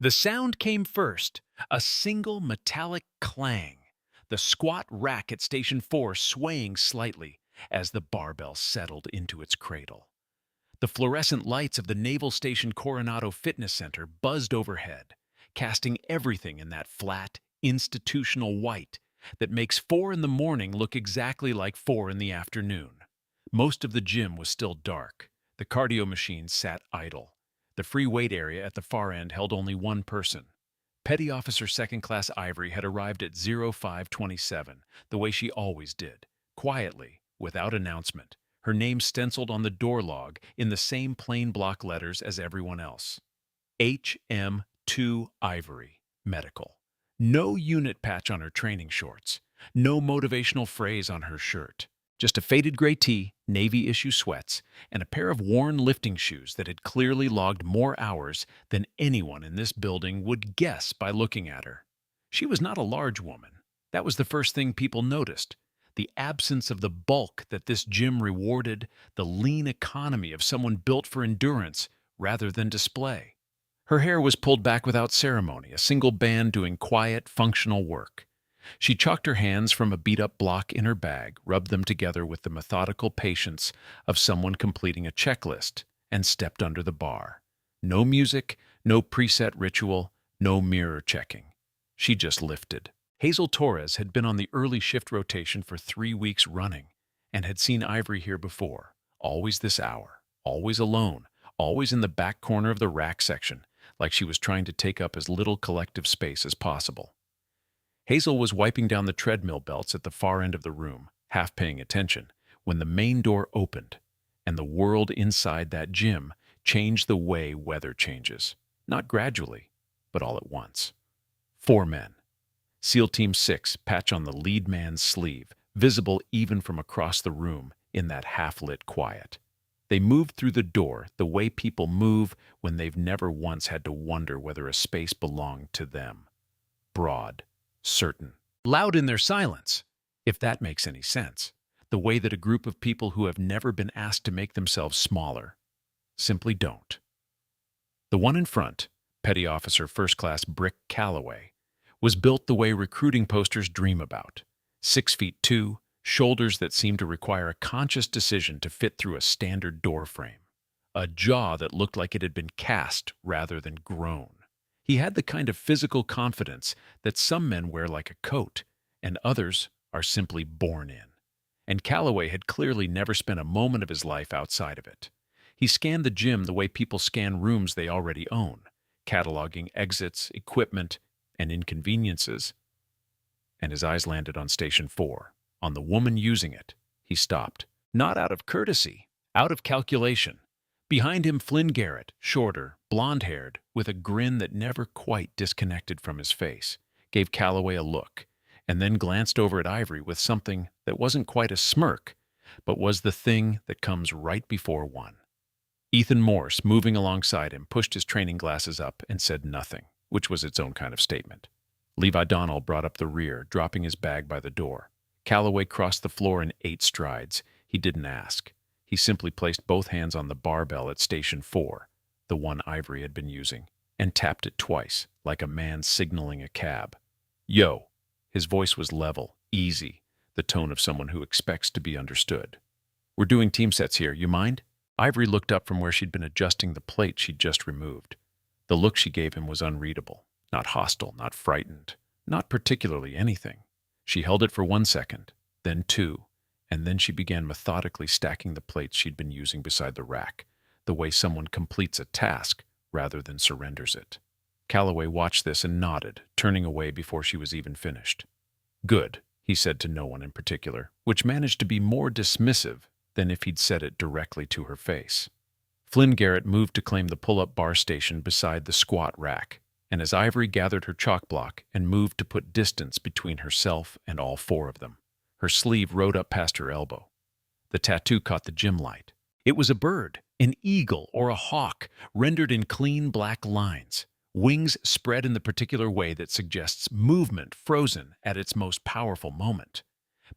The sound came first, a single metallic clang, the squat rack at Station 4 swaying slightly as the barbell settled into its cradle. The fluorescent lights of the Naval Station Coronado Fitness Center buzzed overhead, casting everything in that flat, institutional white that makes 4 in the morning look exactly like 4 in the afternoon. Most of the gym was still dark. The cardio machines sat idle. The free weight area at the far end held only one person. Petty Officer Second Class Ivory had arrived at 0527, the way she always did, quietly, without announcement, her name stenciled on the door log in the same plain block letters as everyone else. HM2 Ivory, Medical. No unit patch on her training shorts. No motivational phrase on her shirt. Just a faded gray tee, Navy-issue sweats, and a pair of worn lifting shoes that had clearly logged more hours than anyone in this building would guess by looking at her. She was not a large woman. That was the first thing people noticed. The absence of the bulk that this gym rewarded, the lean economy of someone built for endurance rather than display. Her hair was pulled back without ceremony, a single band doing quiet, functional work. She chalked her hands from a beat-up block in her bag, rubbed them together with the methodical patience of someone completing a checklist, and stepped under the bar. No music, no preset ritual, no mirror checking. She just lifted. Hazel Torres had been on the early shift rotation for 3 weeks running and had seen Ivory here before, always this hour, always alone, always in the back corner of the rack section, like she was trying to take up as little collective space as possible. Hazel was wiping down the treadmill belts at the far end of the room, half paying attention, when the main door opened, and the world inside that gym changed the way weather changes, not gradually, but all at once. 4 men. SEAL Team 6 patch on the lead man's sleeve, visible even from across the room in that half-lit quiet. They moved through the door the way people move when they've never once had to wonder whether a space belonged to them. Broad, certain, loud in their silence, if that makes any sense. The way that a group of people who have never been asked to make themselves smaller simply don't. The one in front, Petty Officer First Class Brick Calloway, was built the way recruiting posters dream about. 6'2", shoulders that seemed to require a conscious decision to fit through a standard door frame. A jaw that looked like it had been cast rather than grown. He had the kind of physical confidence that some men wear like a coat, and others are simply born in. And Calloway had clearly never spent a moment of his life outside of it. He scanned the gym the way people scan rooms they already own, cataloging exits, equipment, and inconveniences. And his eyes landed on Station 4, on the woman using it. He stopped, not out of courtesy, out of calculation. Behind him, Flynn Garrett, shorter, blonde-haired, with a grin that never quite disconnected from his face, gave Calloway a look, and then glanced over at Ivory with something that wasn't quite a smirk, but was the thing that comes right before one. Ethan Morse, moving alongside him, pushed his training glasses up and said nothing, which was its own kind of statement. Levi Donnell brought up the rear, dropping his bag by the door. Calloway crossed the floor in 8 strides. He didn't ask. He simply placed both hands on the barbell at Station 4, the one Ivory had been using, and tapped it twice, like a man signaling a cab. Yo! His voice was level, easy, the tone of someone who expects to be understood. We're doing team sets here, you mind? Ivory looked up from where she'd been adjusting the plate she'd just removed. The look she gave him was unreadable, not hostile, not frightened, not particularly anything. She held it for 1 second, then 2, and then she began methodically stacking the plates she'd been using beside the rack, the way someone completes a task rather than surrenders it. Calloway watched this and nodded, turning away before she was even finished. Good, he said to no one in particular, which managed to be more dismissive than if he'd said it directly to her face. Flynn Garrett moved to claim the pull-up bar station beside the squat rack, and as Ivory gathered her chalk block and moved to put distance between herself and all 4 of them, her sleeve rode up past her elbow. The tattoo caught the gym light. It was a bird, an eagle or a hawk, rendered in clean black lines, wings spread in the particular way that suggests movement frozen at its most powerful moment.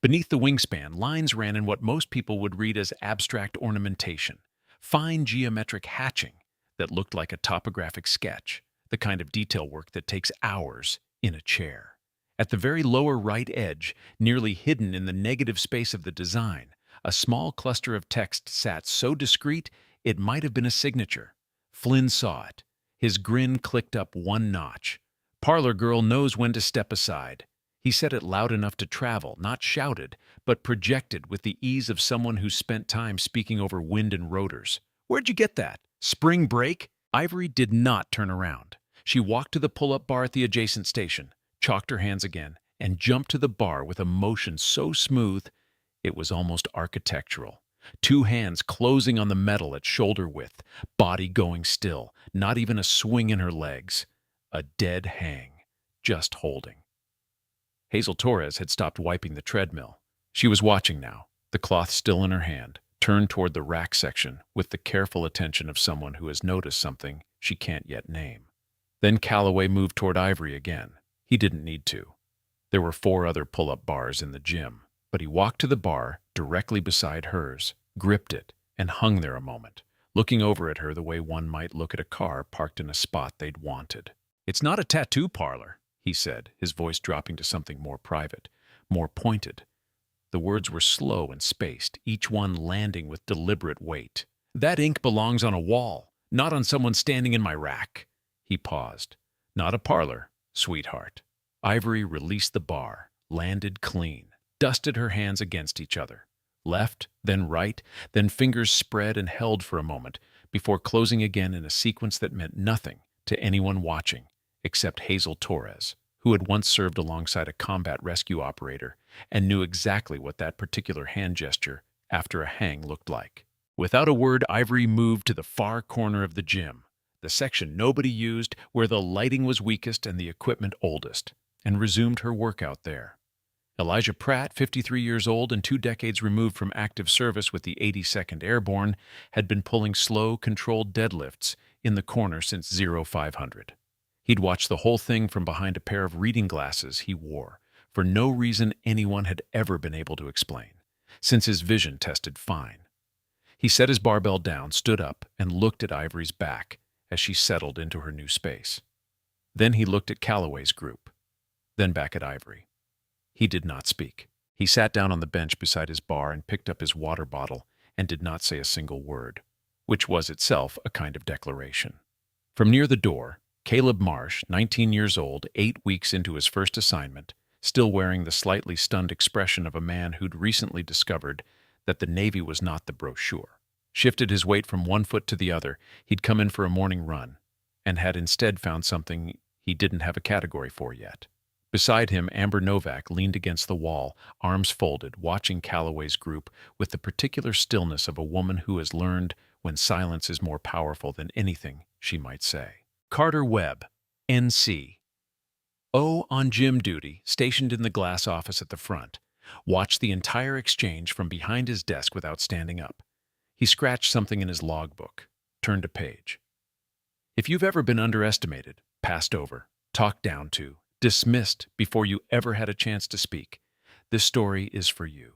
Beneath the wingspan, lines ran in what most people would read as abstract ornamentation, fine geometric hatching that looked like a topographic sketch. the kind of detail work that takes hours in a chair. At the very lower right edge, nearly hidden in the negative space of the design, a small cluster of text sat so discreet it might have been a signature. Flynn saw it. His grin clicked up one notch. Parlor girl knows when to step aside. He said it loud enough to travel, not shouted, but projected with the ease of someone who spent time speaking over wind and rotors. Where'd you get that? Spring break? Ivory did not turn around. She walked to the pull-up bar at the adjacent station, chalked her hands again, and jumped to the bar with a motion so smooth it was almost architectural. Two hands closing on the metal at shoulder width, body going still, not even a swing in her legs. A dead hang, just holding. Hazel Torres had stopped wiping the treadmill. She was watching now, the cloth still in her hand, turned toward the rack section with the careful attention of someone who has noticed something she can't yet name. Then Calloway moved toward Ivory again. He didn't need to. There were 4 other pull-up bars in the gym, but he walked to the bar directly beside hers, gripped it, and hung there a moment, looking over at her the way one might look at a car parked in a spot they'd wanted. "It's not a tattoo parlor," he said, his voice dropping to something more private, more pointed. The words were slow and spaced, each one landing with deliberate weight. "That ink belongs on a wall, not on someone standing in my rack." He paused. "Not a parlor, sweetheart." Ivory released the bar, landed clean, dusted her hands against each other. Left, then right, then fingers spread and held for a moment before closing again in a sequence that meant nothing to anyone watching except Hazel Torres, who had once served alongside a combat rescue operator and knew exactly what that particular hand gesture after a hang looked like. Without a word, Ivory moved to the far corner of the gym, the section nobody used, where the lighting was weakest and the equipment oldest, and resumed her workout there. Elijah Pratt, 53 years old and 2 decades removed from active service with the 82nd Airborne, had been pulling slow, controlled deadlifts in the corner since 0500. He'd watched the whole thing from behind a pair of reading glasses he wore, for no reason anyone had ever been able to explain, since his vision tested fine. He set his barbell down, stood up, and looked at Ivory's back as she settled into her new space. Then he looked at Calloway's group, then back at Ivory. He did not speak. He sat down on the bench beside his bar and picked up his water bottle and did not say a single word, which was itself a kind of declaration. From near the door, Caleb Marsh, 19 years old, 8 weeks into his first assignment, still wearing the slightly stunned expression of a man who'd recently discovered that the Navy was not the brochure, shifted his weight from one foot to the other. He'd come in for a morning run and had instead found something he didn't have a category for yet. Beside him, Amber Novak leaned against the wall, arms folded, watching Calloway's group with the particular stillness of a woman who has learned when silence is more powerful than anything she might say. Carter Webb, NC. O, on gym duty, stationed in the glass office at the front, watched the entire exchange from behind his desk without standing up. He scratched something in his logbook, turned a page. If you've ever been underestimated, passed over, talked down to, dismissed before you ever had a chance to speak, this story is for you.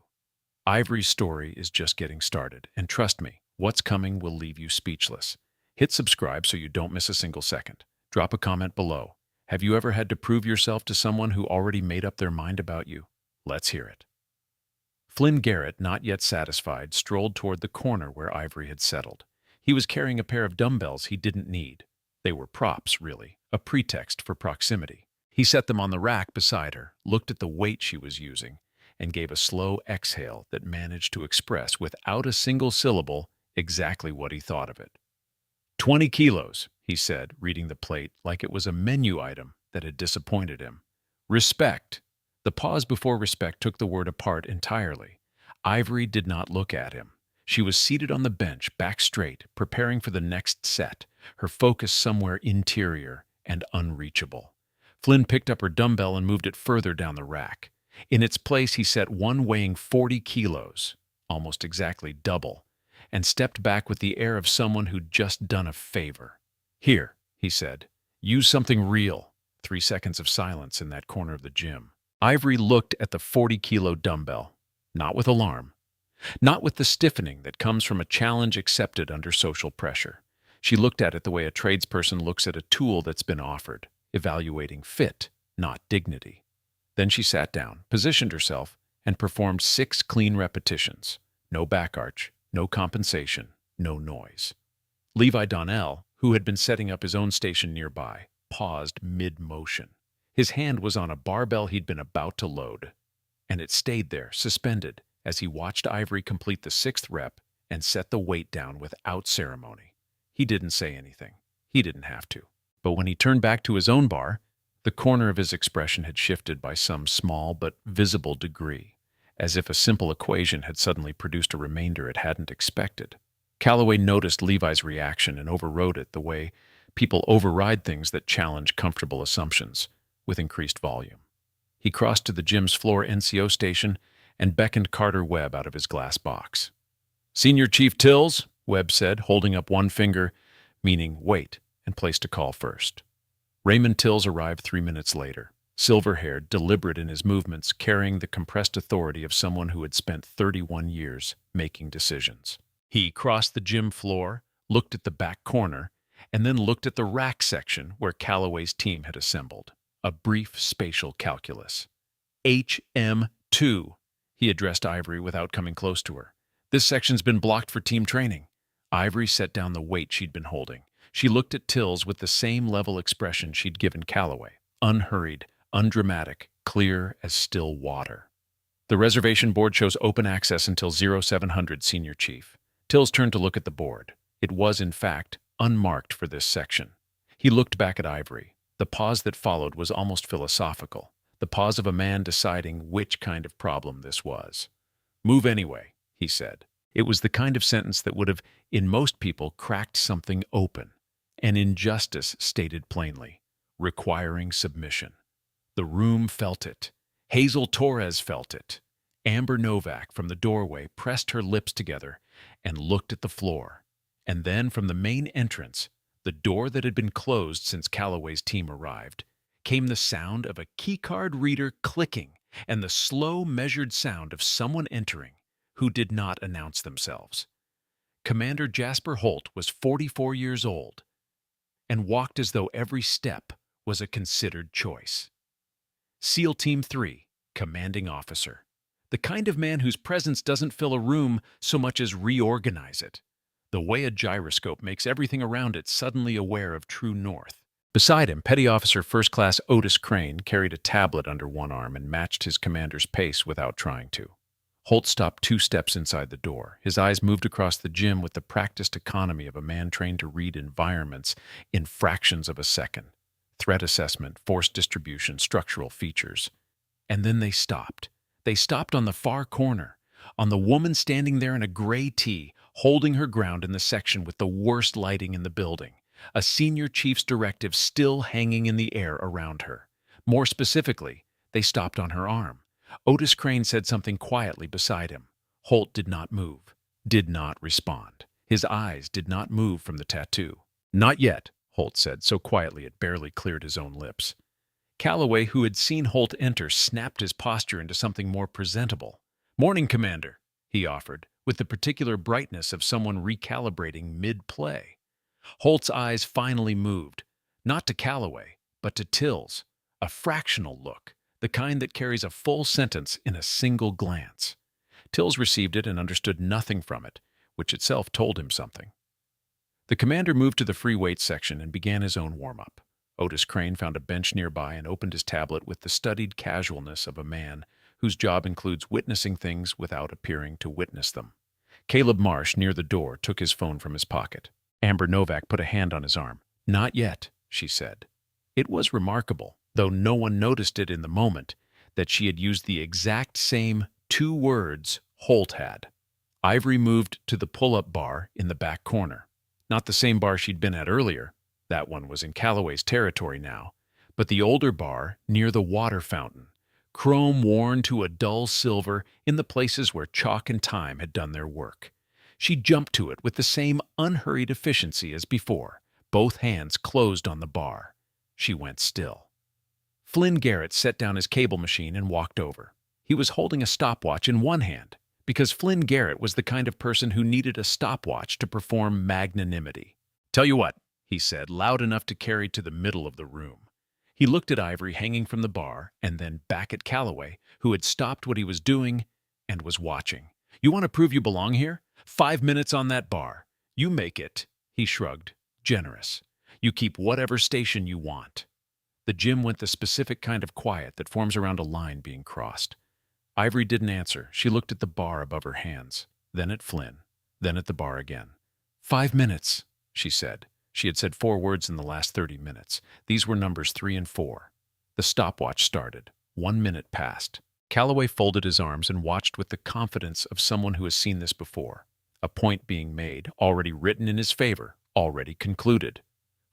Ivory's story is just getting started, and trust me, what's coming will leave you speechless. Hit subscribe so you don't miss a single second. Drop a comment below. Have you ever had to prove yourself to someone who already made up their mind about you? Let's hear it. Flynn Garrett, not yet satisfied, strolled toward the corner where Ivory had settled. He was carrying a pair of dumbbells he didn't need. They were props, really, a pretext for proximity. He set them on the rack beside her, looked at the weight she was using, and gave a slow exhale that managed to express, without a single syllable, exactly what he thought of it. 20 kilos, he said, reading the plate like it was a menu item that had disappointed him. Respect. The pause before respect took the word apart entirely. Ivory did not look at him. She was seated on the bench, back straight, preparing for the next set, her focus somewhere interior and unreachable. Flynn picked up her dumbbell and moved it further down the rack. In its place, he set one weighing 40 kilos, almost exactly double, and stepped back with the air of someone who'd just done a favor. Here, he said, use something real. 3 seconds of silence in that corner of the gym. Ivory looked at the 40-kilo dumbbell, not with alarm, not with the stiffening that comes from a challenge accepted under social pressure. She looked at it the way a tradesperson looks at a tool that's been offered, evaluating fit, not dignity. Then she sat down, positioned herself, and performed 6 clean repetitions. No back arch, no compensation, no noise. Levi Donnell, who had been setting up his own station nearby, paused mid-motion. His hand was on a barbell he'd been about to load, and it stayed there, suspended, as he watched Ivory complete the 6th rep and set the weight down without ceremony. He didn't say anything. He didn't have to. But when he turned back to his own bar, the corner of his expression had shifted by some small but visible degree, as if a simple equation had suddenly produced a remainder it hadn't expected. Calloway noticed Levi's reaction and overrode it the way people override things that challenge comfortable assumptions, with increased volume. He crossed to the gym's floor NCO station and beckoned Carter Webb out of his glass box. "Senior Chief Tills," Webb said, holding up one finger, meaning wait, and placed a call first. Raymond Tills arrived 3 minutes later, silver-haired, deliberate in his movements, carrying the compressed authority of someone who had spent 31 years making decisions. He crossed the gym floor, looked at the back corner, and then looked at the rack section where Calloway's team had assembled. A brief spatial calculus. HM2, he addressed Ivory without coming close to her. "This section's been blocked for team training." Ivory set down the weight she'd been holding. She looked at Tills with the same level expression she'd given Calloway, unhurried, undramatic, clear as still water. "The reservation board shows open access until 0700, Senior Chief." Tills turned to look at the board. It was, in fact, unmarked for this section. He looked back at Ivory. The pause that followed was almost philosophical, the pause of a man deciding which kind of problem this was. "Move anyway," he said. It was the kind of sentence that would have, in most people, cracked something open. An injustice stated plainly, requiring submission. The room felt it. Hazel Torres felt it. Amber Novak, from the doorway, pressed her lips together and looked at the floor. And then from the main entrance, the door that had been closed since Calloway's team arrived, came the sound of a keycard reader clicking and the slow, measured sound of someone entering who did not announce themselves. Commander Jasper Holt was 44 years old and walked as though every step was a considered choice. SEAL Team 3, Commanding Officer. The kind of man whose presence doesn't fill a room so much as reorganize it. The way a gyroscope makes everything around it suddenly aware of true north. Beside him, Petty Officer First Class Otis Crane carried a tablet under one arm and matched his commander's pace without trying to. Holt stopped 2 steps inside the door. His eyes moved across the gym with the practiced economy of a man trained to read environments in fractions of a second. Threat assessment, force distribution, structural features. And then they stopped. They stopped on the far corner, on the woman standing there in a gray tee, holding her ground in the section with the worst lighting in the building, a senior chief's directive still hanging in the air around her. More specifically, they stopped on her arm. Otis Crane said something quietly beside him. Holt did not move, did not respond. His eyes did not move from the tattoo. "Not yet," Holt said, so quietly it barely cleared his own lips. Calloway, who had seen Holt enter, snapped his posture into something more presentable. "Morning, Commander," he offered, with the particular brightness of someone recalibrating mid-play. Holt's eyes finally moved, not to Calloway, but to Tills, a fractional look, the kind that carries a full sentence in a single glance. Tills received it and understood nothing from it, which itself told him something. The commander moved to the free weights section and began his own warm-up. Otis Crane found a bench nearby and opened his tablet with the studied casualness of a man whose job includes witnessing things without appearing to witness them. Caleb Marsh, near the door, took his phone from his pocket. Amber Novak put a hand on his arm. "Not yet," she said. It was remarkable, though no one noticed it in the moment, that she had used the exact same 2 words Holt had. Ivory moved to the pull-up bar in the back corner. Not the same bar she'd been at earlier. That one was in Calloway's territory now, but the older bar near the water fountain, chrome worn to a dull silver in the places where chalk and time had done their work. She jumped to it with the same unhurried efficiency as before, both hands closed on the bar. She went still. Flynn Garrett set down his cable machine and walked over. He was holding a stopwatch in one hand, because Flynn Garrett was the kind of person who needed a stopwatch to perform magnanimity. "Tell you what," he said, loud enough to carry to the middle of the room. He looked at Ivory hanging from the bar and then back at Calloway, who had stopped what he was doing and was watching. "You want to prove you belong here? 5 minutes on that bar. You make it," he shrugged, generous. "You keep whatever station you want." The gym went the specific kind of quiet that forms around a line being crossed. Ivory didn't answer. She looked at the bar above her hands, then at Flynn, then at the bar again. 5 minutes, she said. She had said 4 words in the last 30 minutes. These were numbers 3 and 4. The stopwatch started. 1 minute passed. Calloway folded his arms and watched with the confidence of someone who has seen this before. A point being made, already written in his favor, already concluded.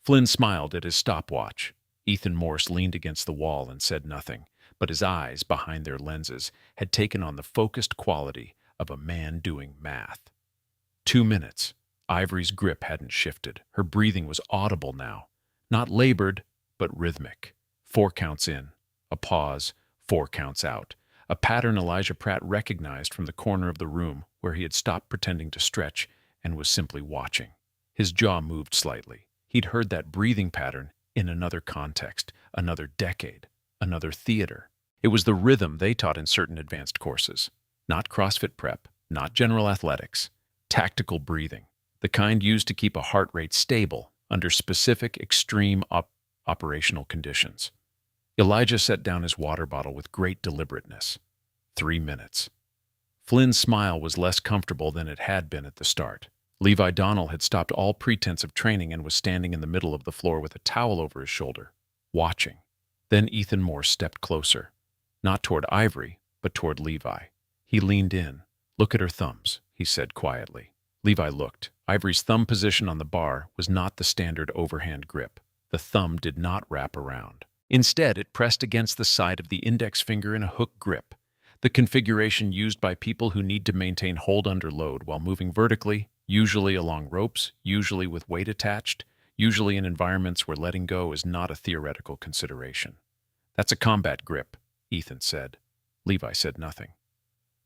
Flynn smiled at his stopwatch. Ethan Morse leaned against the wall and said nothing, but his eyes, behind their lenses, had taken on the focused quality of a man doing math. 2 minutes. Ivory's grip hadn't shifted. Her breathing was audible now. Not labored, but rhythmic. 4 counts in. A pause. 4 counts out. A pattern Elijah Pratt recognized from the corner of the room where he had stopped pretending to stretch and was simply watching. His jaw moved slightly. He'd heard that breathing pattern in another context, another decade, another theater. It was the rhythm they taught in certain advanced courses. Not CrossFit prep, not general athletics. Tactical breathing. The kind used to keep a heart rate stable under specific extreme operational conditions. Elijah set down his water bottle with great deliberateness. 3 minutes. Flynn's smile was less comfortable than it had been at the start. Levi Donnell had stopped all pretense of training and was standing in the middle of the floor with a towel over his shoulder, watching. Then Ethan Morse stepped closer, not toward Ivory, but toward Levi. He leaned in. "Look at her thumbs," he said quietly. Levi looked. Ivory's thumb position on the bar was not the standard overhand grip. The thumb did not wrap around. Instead, it pressed against the side of the index finger in a hook grip, the configuration used by people who need to maintain hold under load while moving vertically, usually along ropes, usually with weight attached, usually in environments where letting go is not a theoretical consideration. "That's a combat grip," Ethan said. Levi said nothing.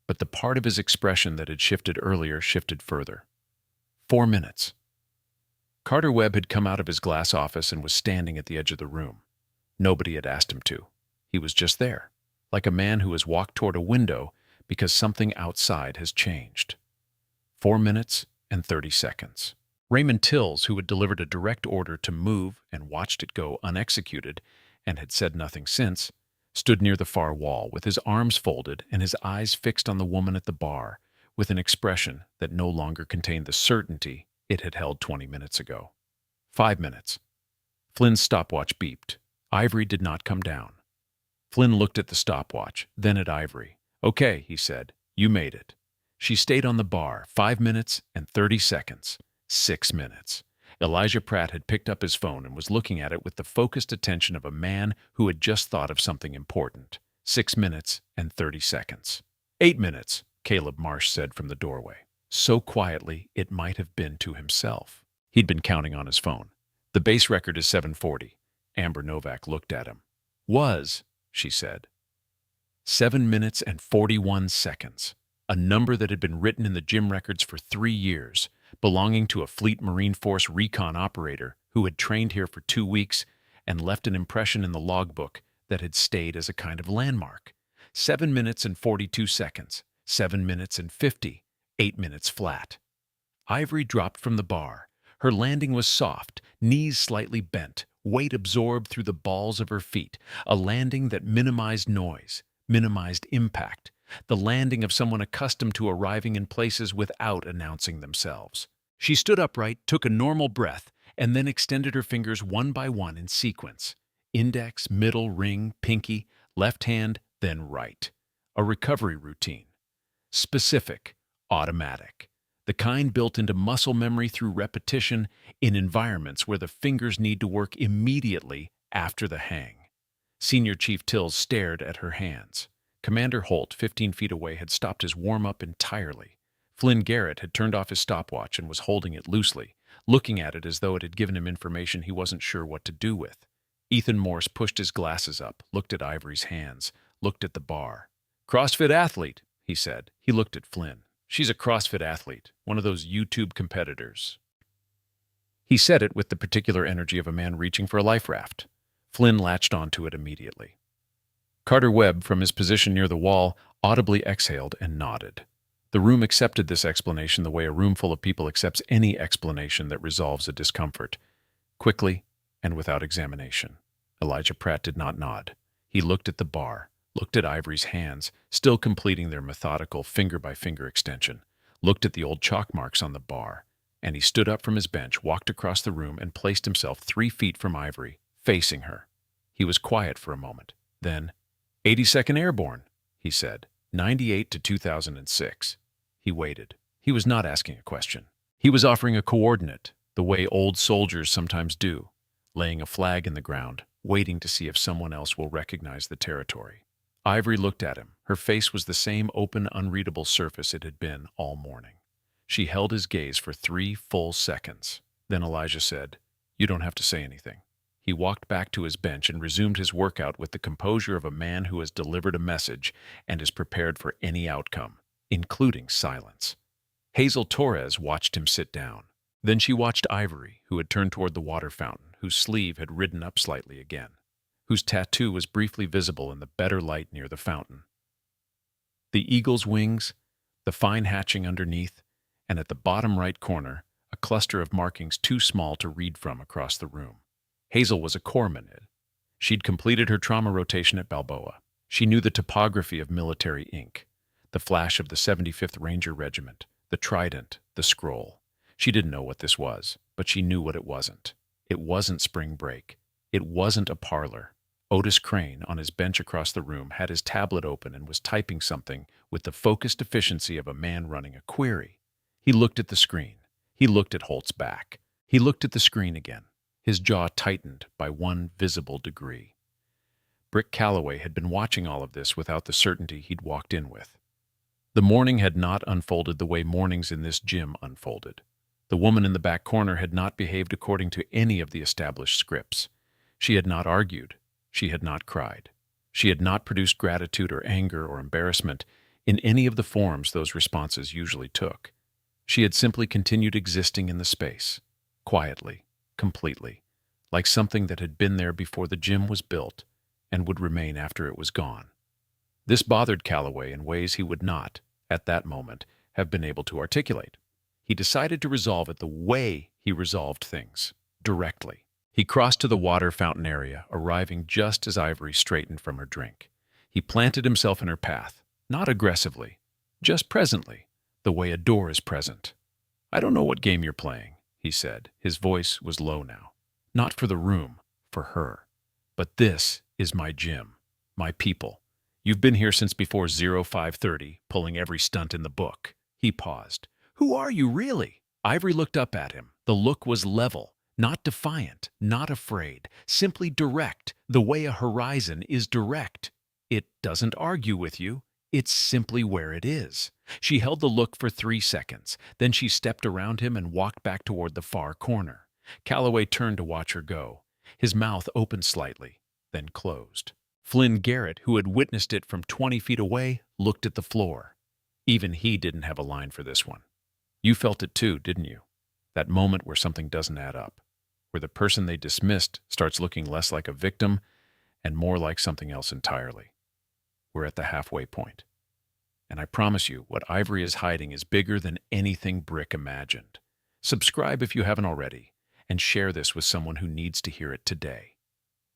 But the part of his expression that had shifted earlier shifted further. 4 minutes. Carter Webb had come out of his glass office and was standing at the edge of the room. Nobody had asked him to. He was just there, like a man who has walked toward a window because something outside has changed. 4 minutes and 30 seconds. Raymond Tills, who had delivered a direct order to move and watched it go unexecuted and had said nothing since, stood near the far wall with his arms folded and his eyes fixed on the woman at the bar with an expression that no longer contained the certainty it had held 20 minutes ago. 5 minutes. Flynn's stopwatch beeped. Ivory did not come down. Flynn looked at the stopwatch, then at Ivory. "Okay," he said. "You made it." She stayed on the bar, 5 minutes and 30 seconds. 6 minutes. Elijah Pratt had picked up his phone and was looking at it with the focused attention of a man who had just thought of something important. 6 minutes and 30 seconds. 8 minutes, Caleb Marsh said from the doorway. So quietly, it might have been to himself. He'd been counting on his phone. "The base record is 7:40. Amber Novak looked at him. "Was," she said. 7 minutes and 41 seconds. A number that had been written in the gym records for 3 years, belonging to a Fleet Marine Force recon operator who had trained here for 2 weeks and left an impression in the logbook that had stayed as a kind of landmark. 7 minutes and 42 seconds. 7 minutes and 50. 8 minutes flat. Ivory dropped from the bar. Her landing was soft, knees slightly bent, weight absorbed through the balls of her feet, a landing that minimized noise, minimized impact, the landing of someone accustomed to arriving in places without announcing themselves. She stood upright, took a normal breath, and then extended her fingers one by one in sequence. Index, middle, ring, pinky, left hand, then right. A recovery routine. Specific, automatic. The kind built into muscle memory through repetition in environments where the fingers need to work immediately after the hang. Senior Chief Tills stared at her hands. Commander Holt, 15 feet away, had stopped his warm-up entirely. Flynn Garrett had turned off his stopwatch and was holding it loosely, looking at it as though it had given him information he wasn't sure what to do with. Ethan Morse pushed his glasses up, looked at Ivory's hands, looked at the bar. "CrossFit athlete," he said. He looked at Flynn. "She's a CrossFit athlete, one of those YouTube competitors." He said it with the particular energy of a man reaching for a life raft. Flynn latched onto it immediately. Carter Webb, from his position near the wall, audibly exhaled and nodded. The room accepted this explanation the way a room full of people accepts any explanation that resolves a discomfort, quickly and without examination. Elijah Pratt did not nod. He looked at the bar, looked at Ivory's hands, still completing their methodical finger-by-finger extension, looked at the old chalk marks on the bar, and he stood up from his bench, walked across the room, and placed himself 3 feet from Ivory, facing her. He was quiet for a moment. Then, 82nd Airborne, he said, 98 to 2006. He waited. He was not asking a question. He was offering a coordinate, the way old soldiers sometimes do, laying a flag in the ground, waiting to see if someone else will recognize the territory. Ivory looked at him. Her face was the same open, unreadable surface it had been all morning. She held his gaze for 3 full seconds. Then Elijah said, "You don't have to say anything." He walked back to his bench and resumed his workout with the composure of a man who has delivered a message and is prepared for any outcome, including silence. Hazel Torres watched him sit down. Then she watched Ivory, who had turned toward the water fountain, whose sleeve had ridden up slightly again, whose tattoo was briefly visible in the better light near the fountain. The eagle's wings, the fine hatching underneath, and at the bottom right corner, a cluster of markings too small to read from across the room. Hazel was a corpsman. She'd completed her trauma rotation at Balboa. She knew the topography of military ink, the flash of the 75th Ranger Regiment, the trident, the scroll. She didn't know what this was, but she knew what it wasn't. It wasn't spring break. It wasn't a parlor. Otis Crane, on his bench across the room, had his tablet open and was typing something with the focused efficiency of a man running a query. He looked at the screen. He looked at Holt's back. He looked at the screen again. His jaw tightened by 1 visible degree. Brick Calloway had been watching all of this without the certainty he'd walked in with. The morning had not unfolded the way mornings in this gym unfolded. The woman in the back corner had not behaved according to any of the established scripts. She had not argued. She had not cried. She had not produced gratitude or anger or embarrassment in any of the forms those responses usually took. She had simply continued existing in the space, quietly, completely, like something that had been there before the gym was built and would remain after it was gone. This bothered Calloway in ways he would not, at that moment, have been able to articulate. He decided to resolve it the way he resolved things, directly. He crossed to the water fountain area, arriving just as Ivory straightened from her drink. He planted himself in her path, not aggressively, just presently, the way a door is present. "I don't know what game you're playing," he said. His voice was low now. "Not for the room, for her. But this is my gym, my people. You've been here since before 0530, pulling every stunt in the book." He paused. "Who are you, really?" Ivory looked up at him. The look was level, not defiant, not afraid, simply direct, the way a horizon is direct. It doesn't argue with you. It's simply where it is. She held the look for 3 seconds. Then she stepped around him and walked back toward the far corner. Calloway turned to watch her go. His mouth opened slightly, then closed. Flynn Garrett, who had witnessed it from 20 feet away, looked at the floor. Even he didn't have a line for this one. You felt it too, didn't you? That moment where something doesn't add up, where the person they dismissed starts looking less like a victim and more like something else entirely. We're at the halfway point. And I promise you, what Ivory is hiding is bigger than anything Brick imagined. Subscribe if you haven't already, and share this with someone who needs to hear it today.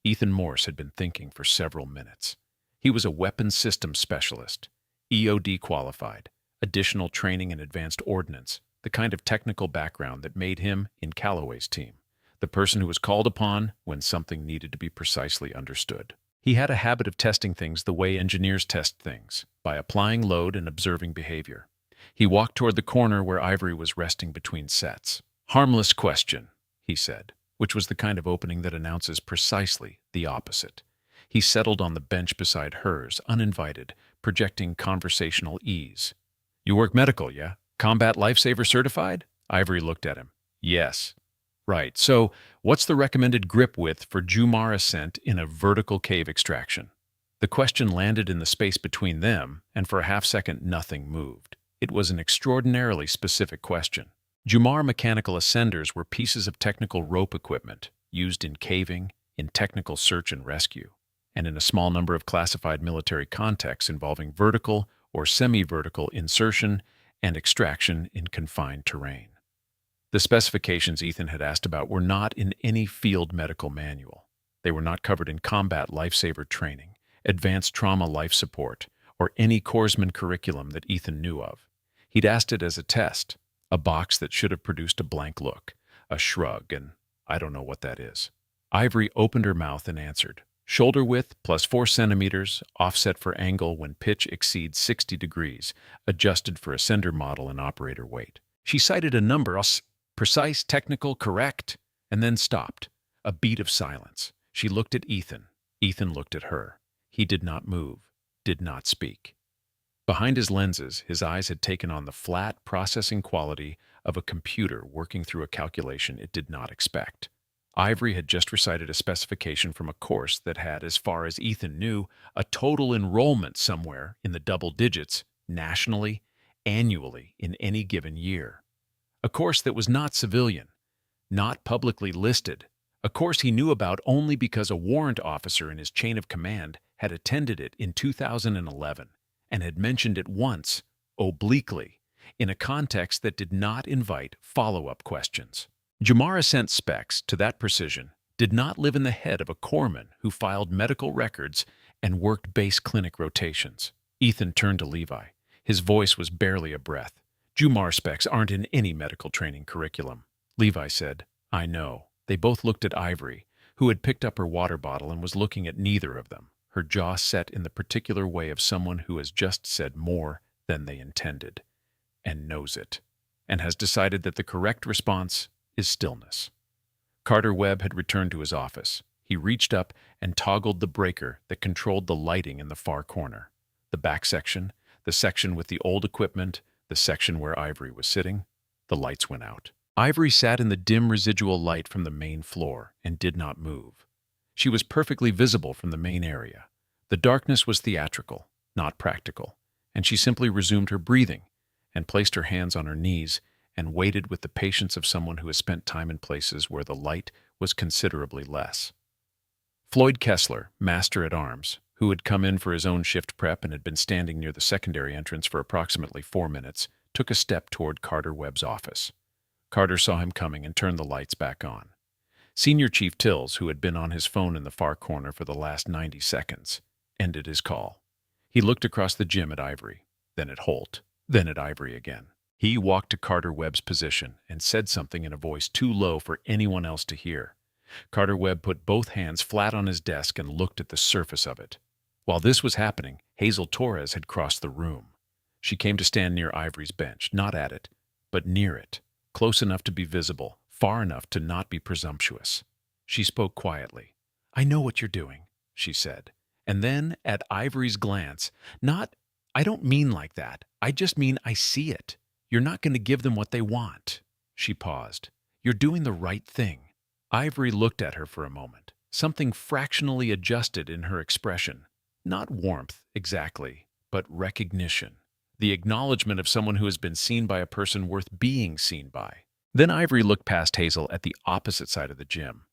Ethan Morse had been thinking for several minutes. He was a weapons systems specialist, EOD qualified, additional training in advanced ordnance, the kind of technical background that made him, in Calloway's team, the person who was called upon when something needed to be precisely understood. He had a habit of testing things the way engineers test things, by applying load and observing behavior. He walked toward the corner where Ivory was resting between sets. "Harmless question," he said, which was the kind of opening that announces precisely the opposite. He settled on the bench beside hers, uninvited, projecting conversational ease. "You work medical, yeah? Combat Lifesaver certified?" Ivory looked at him. "Yes." "Right, so what's the recommended grip width for Jumar ascent in a vertical cave extraction?" The question landed in the space between them, and for a half second nothing moved. It was an extraordinarily specific question. Jumar mechanical ascenders were pieces of technical rope equipment used in caving, in technical search and rescue, and in a small number of classified military contexts involving vertical or semi-vertical insertion and extraction in confined terrain. The specifications Ethan had asked about were not in any field medical manual. They were not covered in combat lifesaver training, advanced trauma life support, or any corpsman curriculum that Ethan knew of. He'd asked it as a test, a box that should have produced a blank look, a shrug, and I don't know what that is. Ivory opened her mouth and answered, shoulder width plus 4 centimeters, offset for angle when pitch exceeds 60 degrees, adjusted for ascender model and operator weight. She cited a number, precise, technical, correct, and then stopped. A beat of silence. She looked at Ethan. Ethan looked at her. He did not move, did not speak. Behind his lenses, his eyes had taken on the flat, processing quality of a computer working through a calculation it did not expect. Ivory had just recited a specification from a course that had, as far as Ethan knew, a total enrollment somewhere in the double digits, nationally, annually, in any given year. A course that was not civilian, not publicly listed, a course he knew about only because a warrant officer in his chain of command had attended it in 2011 and had mentioned it once, obliquely, in a context that did not invite follow-up questions. Jumar Ascent specs, to that precision, did not live in the head of a corpsman who filed medical records and worked base clinic rotations. Ethan turned to Levi. His voice was barely a breath. Jumar specs aren't in any medical training curriculum. Levi said, I know. They both looked at Ivory, who had picked up her water bottle and was looking at neither of them, her jaw set in the particular way of someone who has just said more than they intended, and knows it, and has decided that the correct response is stillness. Carter Webb had returned to his office. He reached up and toggled the breaker that controlled the lighting in the far corner. The back section, the section with the old equipment, the section where Ivory was sitting, the lights went out. Ivory sat in the dim residual light from the main floor and did not move. She was perfectly visible from the main area. The darkness was theatrical, not practical, and she simply resumed her breathing and placed her hands on her knees and waited with the patience of someone who has spent time in places where the light was considerably less. Floyd Kessler, master at arms, who had come in for his own shift prep and had been standing near the secondary entrance for approximately 4 minutes, took a step toward Carter Webb's office. Carter saw him coming and turned the lights back on. Senior Chief Tills, who had been on his phone in the far corner for the last 90 seconds, ended his call. He looked across the gym at Ivory, then at Holt, then at Ivory again. He walked to Carter Webb's position and said something in a voice too low for anyone else to hear. Carter Webb put both hands flat on his desk and looked at the surface of it. While this was happening, Hazel Torres had crossed the room. She came to stand near Ivory's bench, not at it, but near it, close enough to be visible, far enough to not be presumptuous. She spoke quietly. I know what you're doing, she said. And then, at Ivory's glance, I don't mean like that. I just mean I see it. You're not going to give them what they want. She paused. You're doing the right thing. Ivory looked at her for a moment, something fractionally adjusted in her expression. Not warmth, exactly, but recognition. The acknowledgement of someone who has been seen by a person worth being seen by. Then Ivory looked past Hazel at the opposite side of the gym,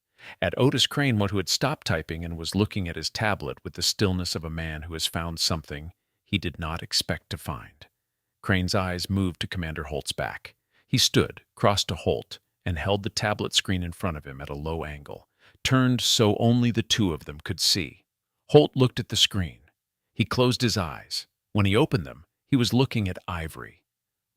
at Otis Crane, who had stopped typing and was looking at his tablet with the stillness of a man who has found something he did not expect to find. Crane's eyes moved to Commander Holt's back. He stood, crossed to Holt, and held the tablet screen in front of him at a low angle, turned so only the two of them could see. Holt looked at the screen. He closed his eyes. When he opened them, he was looking at Ivory.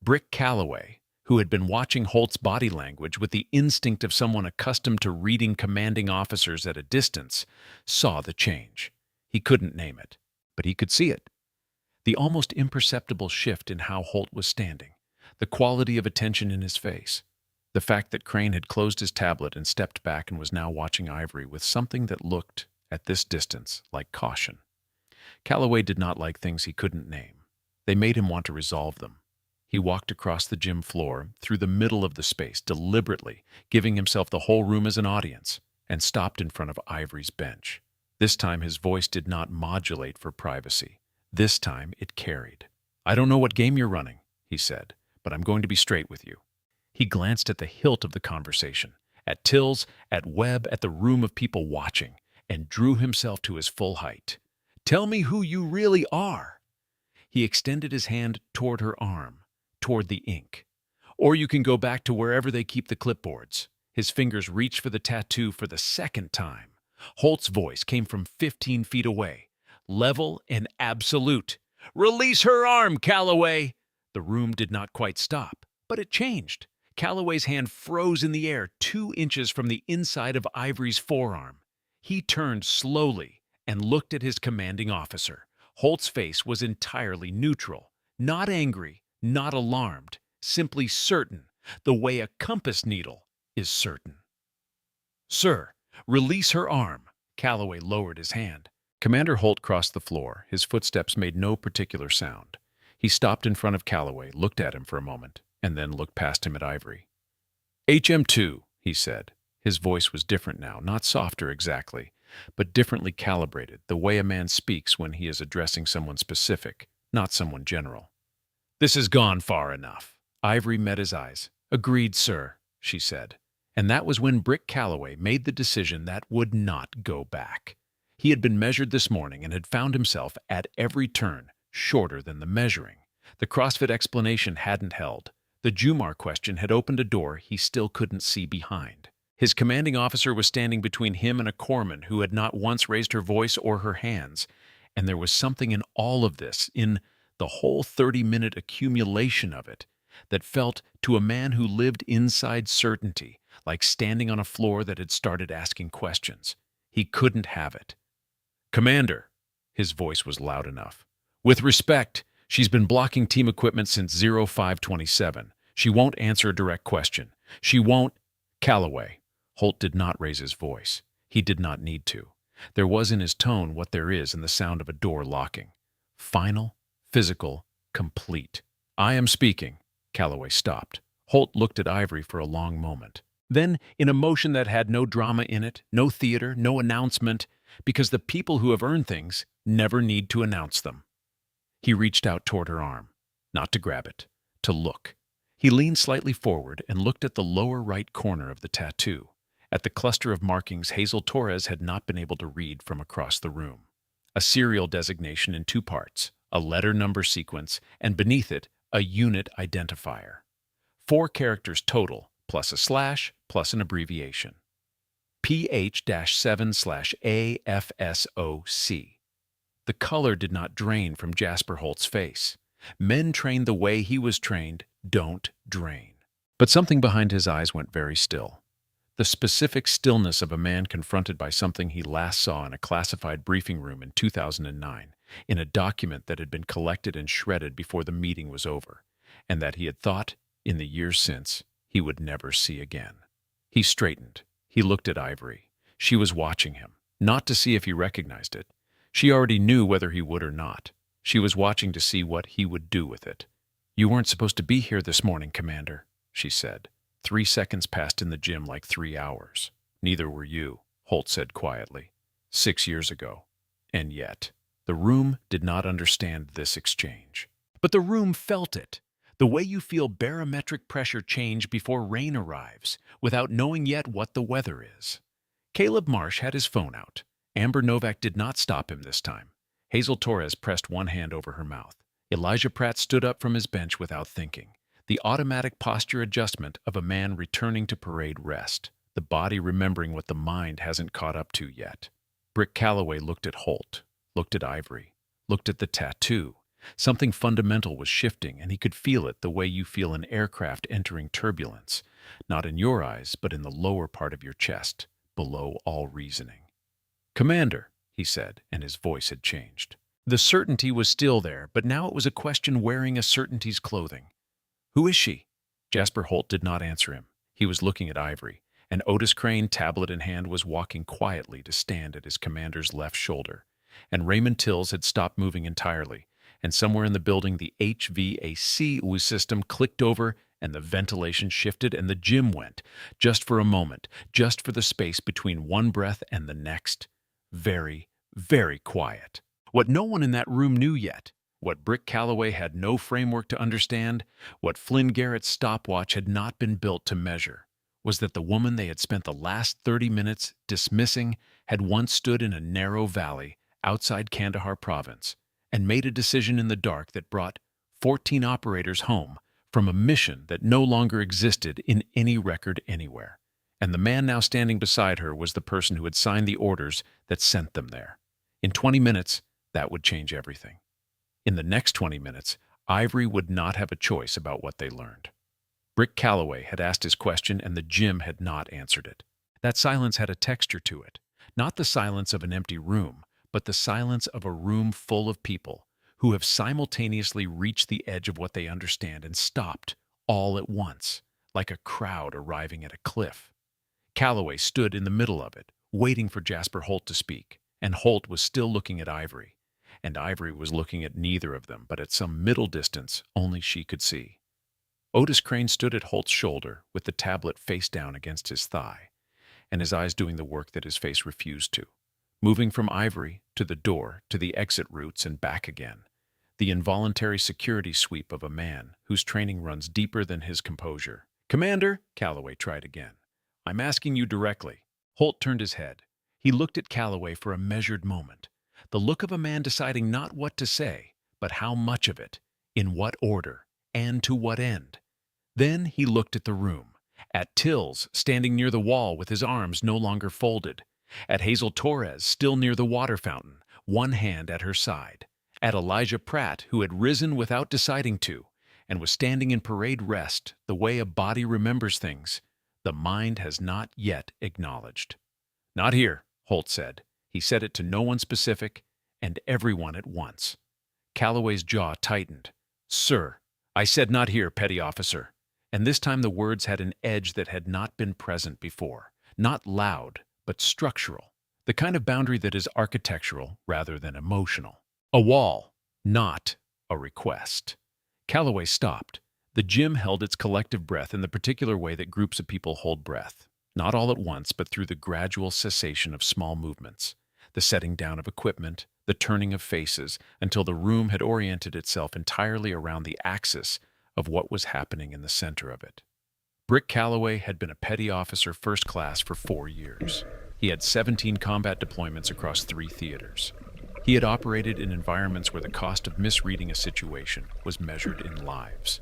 Brick Calloway, who had been watching Holt's body language with the instinct of someone accustomed to reading commanding officers at a distance, saw the change. He couldn't name it, but he could see it. The almost imperceptible shift in how Holt was standing, the quality of attention in his face, the fact that Crane had closed his tablet and stepped back and was now watching Ivory with something that looked, at this distance, like caution. Calloway did not like things he couldn't name. They made him want to resolve them. He walked across the gym floor, through the middle of the space, deliberately, giving himself the whole room as an audience, and stopped in front of Ivory's bench. This time his voice did not modulate for privacy. This time it carried. I don't know what game you're running, he said, but I'm going to be straight with you. He glanced at the hilt of the conversation, at Tills, at Webb, at the room of people watching, and drew himself to his full height. "Tell me who you really are." He extended his hand toward her arm, toward the ink. "Or you can go back to wherever they keep the clipboards." His fingers reached for the tattoo for the second time. Holt's voice came from 15 feet away, level and absolute. "Release her arm, Calloway!" The room did not quite stop, but it changed. Calloway's hand froze in the air 2 inches from the inside of Ivory's forearm. He turned slowly and looked at his commanding officer. Holt's face was entirely neutral, not angry, not alarmed, simply certain, the way a compass needle is certain. "Sir, release her arm." Calloway lowered his hand. Commander Holt crossed the floor. His footsteps made no particular sound. He stopped in front of Calloway, looked at him for a moment, and then looked past him at Ivory. "HM2, he said. His voice was different now, not softer exactly, but differently calibrated, the way a man speaks when he is addressing someone specific, not someone general. "This has gone far enough." Ivory met his eyes. "Agreed, sir," she said. And that was when Brick Calloway made the decision that would not go back. He had been measured this morning and had found himself at every turn shorter than the measuring. The CrossFit explanation hadn't held. The Jumar question had opened a door he still couldn't see behind. His commanding officer was standing between him and a corpsman who had not once raised her voice or her hands, and there was something in all of this, in the whole 30-minute accumulation of it, that felt, to a man who lived inside certainty, like standing on a floor that had started asking questions. He couldn't have it. "Commander," his voice was loud enough. "With respect, she's been blocking team equipment since 0527. She won't answer a direct question. She won't—" "Calloway." Holt did not raise his voice. He did not need to. There was in his tone what there is in the sound of a door locking. Final, physical, complete. "I am speaking." Calloway stopped. Holt looked at Ivory for a long moment. Then, in a motion that had no drama in it, no theater, no announcement, because the people who have earned things never need to announce them. He reached out toward her arm, not to grab it, to look. He leaned slightly forward and looked at the lower right corner of the tattoo, at the cluster of markings Hazel Torres had not been able to read from across the room. A serial designation in 2 parts, a letter number sequence, and beneath it, a unit identifier. 4 characters total, plus a slash, plus an abbreviation. PH-7/AFSOC. The color did not drain from Jasper Holt's face. Men trained the way he was trained don't drain. But something behind his eyes went very still. The specific stillness of a man confronted by something he last saw in a classified briefing room in 2009, in a document that had been collected and shredded before the meeting was over, and that he had thought, in the years since, he would never see again. He straightened. He looked at Ivory. She was watching him, not to see if he recognized it. She already knew whether he would or not. She was watching to see what he would do with it. "You weren't supposed to be here this morning, Commander," she said. 3 seconds passed in the gym like 3 hours. "Neither were you," Holt said quietly. 6 years ago. And yet, the room did not understand this exchange. But the room felt it. The way you feel barometric pressure change before rain arrives, without knowing yet what the weather is. Caleb Marsh had his phone out. Amber Novak did not stop him this time. Hazel Torres pressed one hand over her mouth. Elijah Pratt stood up from his bench without thinking. The automatic posture adjustment of a man returning to parade rest, the body remembering what the mind hasn't caught up to yet. Brick Calloway looked at Holt, looked at Ivory, looked at the tattoo. Something fundamental was shifting, and he could feel it the way you feel an aircraft entering turbulence, not in your eyes, but in the lower part of your chest, below all reasoning. "Commander," he said, and his voice had changed. The certainty was still there, but now it was a question wearing a certainty's clothing. "Who is she?" Jasper Holt did not answer him. He was looking at Ivory, and Otis Crane, tablet in hand, was walking quietly to stand at his commander's left shoulder. And Raymond Tills had stopped moving entirely, and somewhere in the building the HVAC system clicked over and the ventilation shifted and the gym went, just for a moment, just for the space between one breath and the next. Very, very quiet. What no one in that room knew yet, What Brick Calloway had no framework to understand, what Flynn Garrett's stopwatch had not been built to measure, was that the woman they had spent the last 30 minutes dismissing had once stood in a narrow valley outside Kandahar province and made a decision in the dark that brought 14 operators home from a mission that no longer existed in any record anywhere. And the man now standing beside her was the person who had signed the orders that sent them there. In 20 minutes, that would change everything. In the next 20 minutes, Ivory would not have a choice about what they learned. Brick Calloway had asked his question and the gym had not answered it. That silence had a texture to it, not the silence of an empty room, but the silence of a room full of people who have simultaneously reached the edge of what they understand and stopped all at once, like a crowd arriving at a cliff. Calloway stood in the middle of it, waiting for Jasper Holt to speak, and Holt was still looking at Ivory, and Ivory was looking at neither of them, but at some middle distance only she could see. Otis Crane stood at Holt's shoulder with the tablet face down against his thigh, and his eyes doing the work that his face refused to, moving from Ivory to the door to the exit routes and back again, the involuntary security sweep of a man whose training runs deeper than his composure. "Commander," Calloway tried again, "I'm asking you directly." Holt turned his head. He looked at Calloway for a measured moment, the look of a man deciding not what to say, but how much of it, in what order, and to what end. Then he looked at the room, at Tills standing near the wall with his arms no longer folded, at Hazel Torres still near the water fountain, one hand at her side, at Elijah Pratt, who had risen without deciding to, and was standing in parade rest the way a body remembers things the mind has not yet acknowledged. "Not here," Holt said. He said it to no one specific, and everyone at once. Calloway's jaw tightened. "Sir, I said not here, petty officer." And this time the words had an edge that had not been present before. Not loud, but structural. The kind of boundary that is architectural rather than emotional. A wall, not a request. Calloway stopped. The gym held its collective breath in the particular way that groups of people hold breath. Not all at once, but through the gradual cessation of small movements, the setting down of equipment, the turning of faces, until the room had oriented itself entirely around the axis of what was happening in the center of it. Brick Calloway had been a petty officer first class for 4 years. He had 17 combat deployments across 3 theaters. He had operated in environments where the cost of misreading a situation was measured in lives.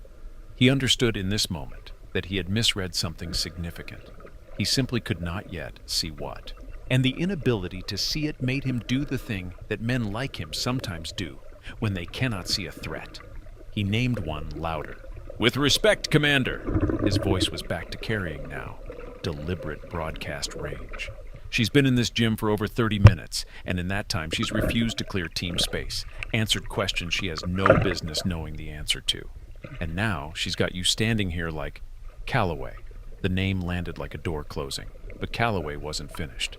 He understood in this moment that he had misread something significant. He simply could not yet see what. And the inability to see it made him do the thing that men like him sometimes do when they cannot see a threat. He named one louder. "With respect, Commander." His voice was back to carrying now, deliberate broadcast range. "She's been in this gym for over 30 minutes, and in that time she's refused to clear team space, answered questions she has no business knowing the answer to. And now she's got you standing here like..." Calloway. The name landed like a door closing, but Calloway wasn't finished.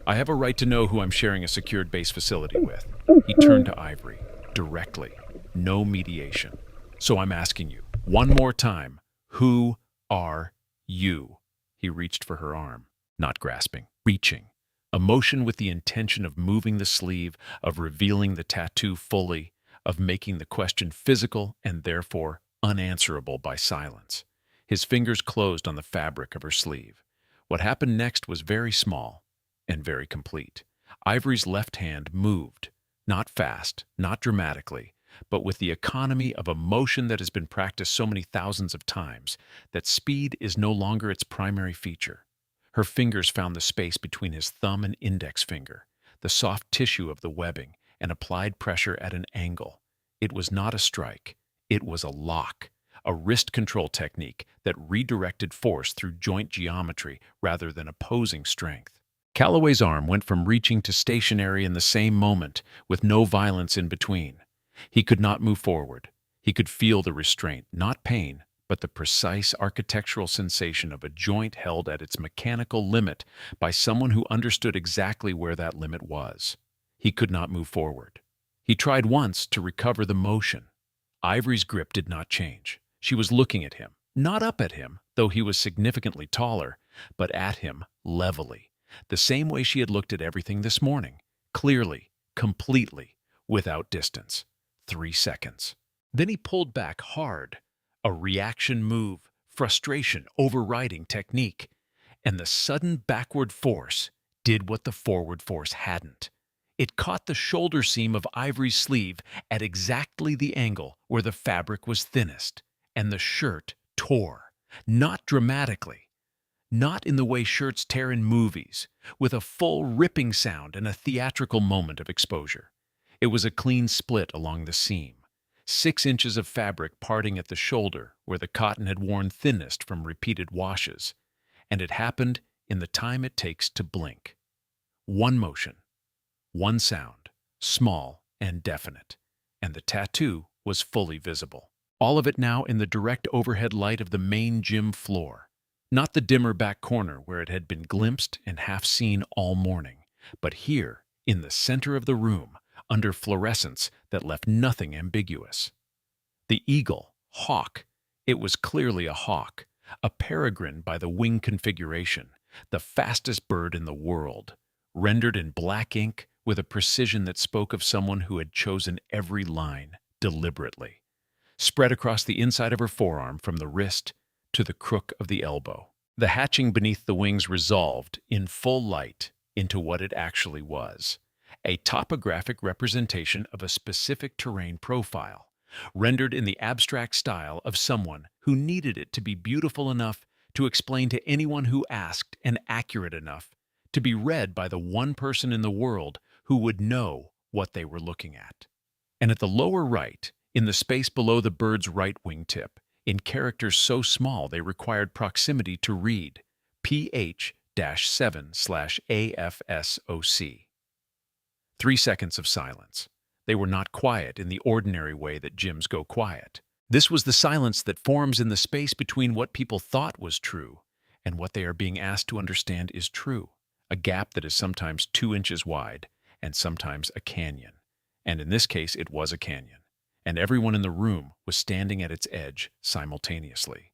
"I have a right to know who I'm sharing a secured base facility with." He turned to Ivory, directly, no mediation. "So I'm asking you, one more time, who are you?" He reached for her arm, not grasping, reaching. A motion with the intention of moving the sleeve, of revealing the tattoo fully, of making the question physical and therefore unanswerable by silence. His fingers closed on the fabric of her sleeve. What happened next was very small and very complete. Ivory's left hand moved, not fast, not dramatically, but with the economy of a motion that has been practiced so many thousands of times that speed is no longer its primary feature. Her fingers found the space between his thumb and index finger, the soft tissue of the webbing, and applied pressure at an angle. It was not a strike. It was a lock, a wrist control technique that redirected force through joint geometry rather than opposing strength. Calloway's arm went from reaching to stationary in the same moment, with no violence in between. He could not move forward. He could feel the restraint, not pain, but the precise architectural sensation of a joint held at its mechanical limit by someone who understood exactly where that limit was. He could not move forward. He tried once to recover the motion. Ivory's grip did not change. She was looking at him, not up at him, though he was significantly taller, but at him levelly, the same way she had looked at everything this morning, clearly, completely, without distance. 3 seconds. Then he pulled back hard, a reaction move, frustration overriding technique, and the sudden backward force did what the forward force hadn't. It caught the shoulder seam of Ivory's sleeve at exactly the angle where the fabric was thinnest, and the shirt tore, not dramatically, not in the way shirts tear in movies, with a full ripping sound and a theatrical moment of exposure. It was a clean split along the seam, 6 inches of fabric parting at the shoulder where the cotton had worn thinnest from repeated washes, and it happened in the time it takes to blink. One motion, one sound, small and definite, and the tattoo was fully visible. All of it now in the direct overhead light of the main gym floor. Not the dimmer back corner where it had been glimpsed and half seen all morning, but here, in the center of the room, under fluorescence that left nothing ambiguous. The eagle, hawk, it was clearly a hawk, a peregrine by the wing configuration, the fastest bird in the world, rendered in black ink with a precision that spoke of someone who had chosen every line deliberately, spread across the inside of her forearm from the wrist to the crook of the elbow. The hatching beneath the wings resolved, in full light, into what it actually was, a topographic representation of a specific terrain profile, rendered in the abstract style of someone who needed it to be beautiful enough to explain to anyone who asked and accurate enough to be read by the one person in the world who would know what they were looking at. And at the lower right, in the space below the bird's right wingtip, in characters so small they required proximity to read, PH-7/AFSOC. 3 seconds of silence. They were not quiet in the ordinary way that gyms go quiet. This was the silence that forms in the space between what people thought was true and what they are being asked to understand is true, a gap that is sometimes 2 inches wide and sometimes a canyon. And in this case, it was a canyon, and everyone in the room was standing at its edge simultaneously.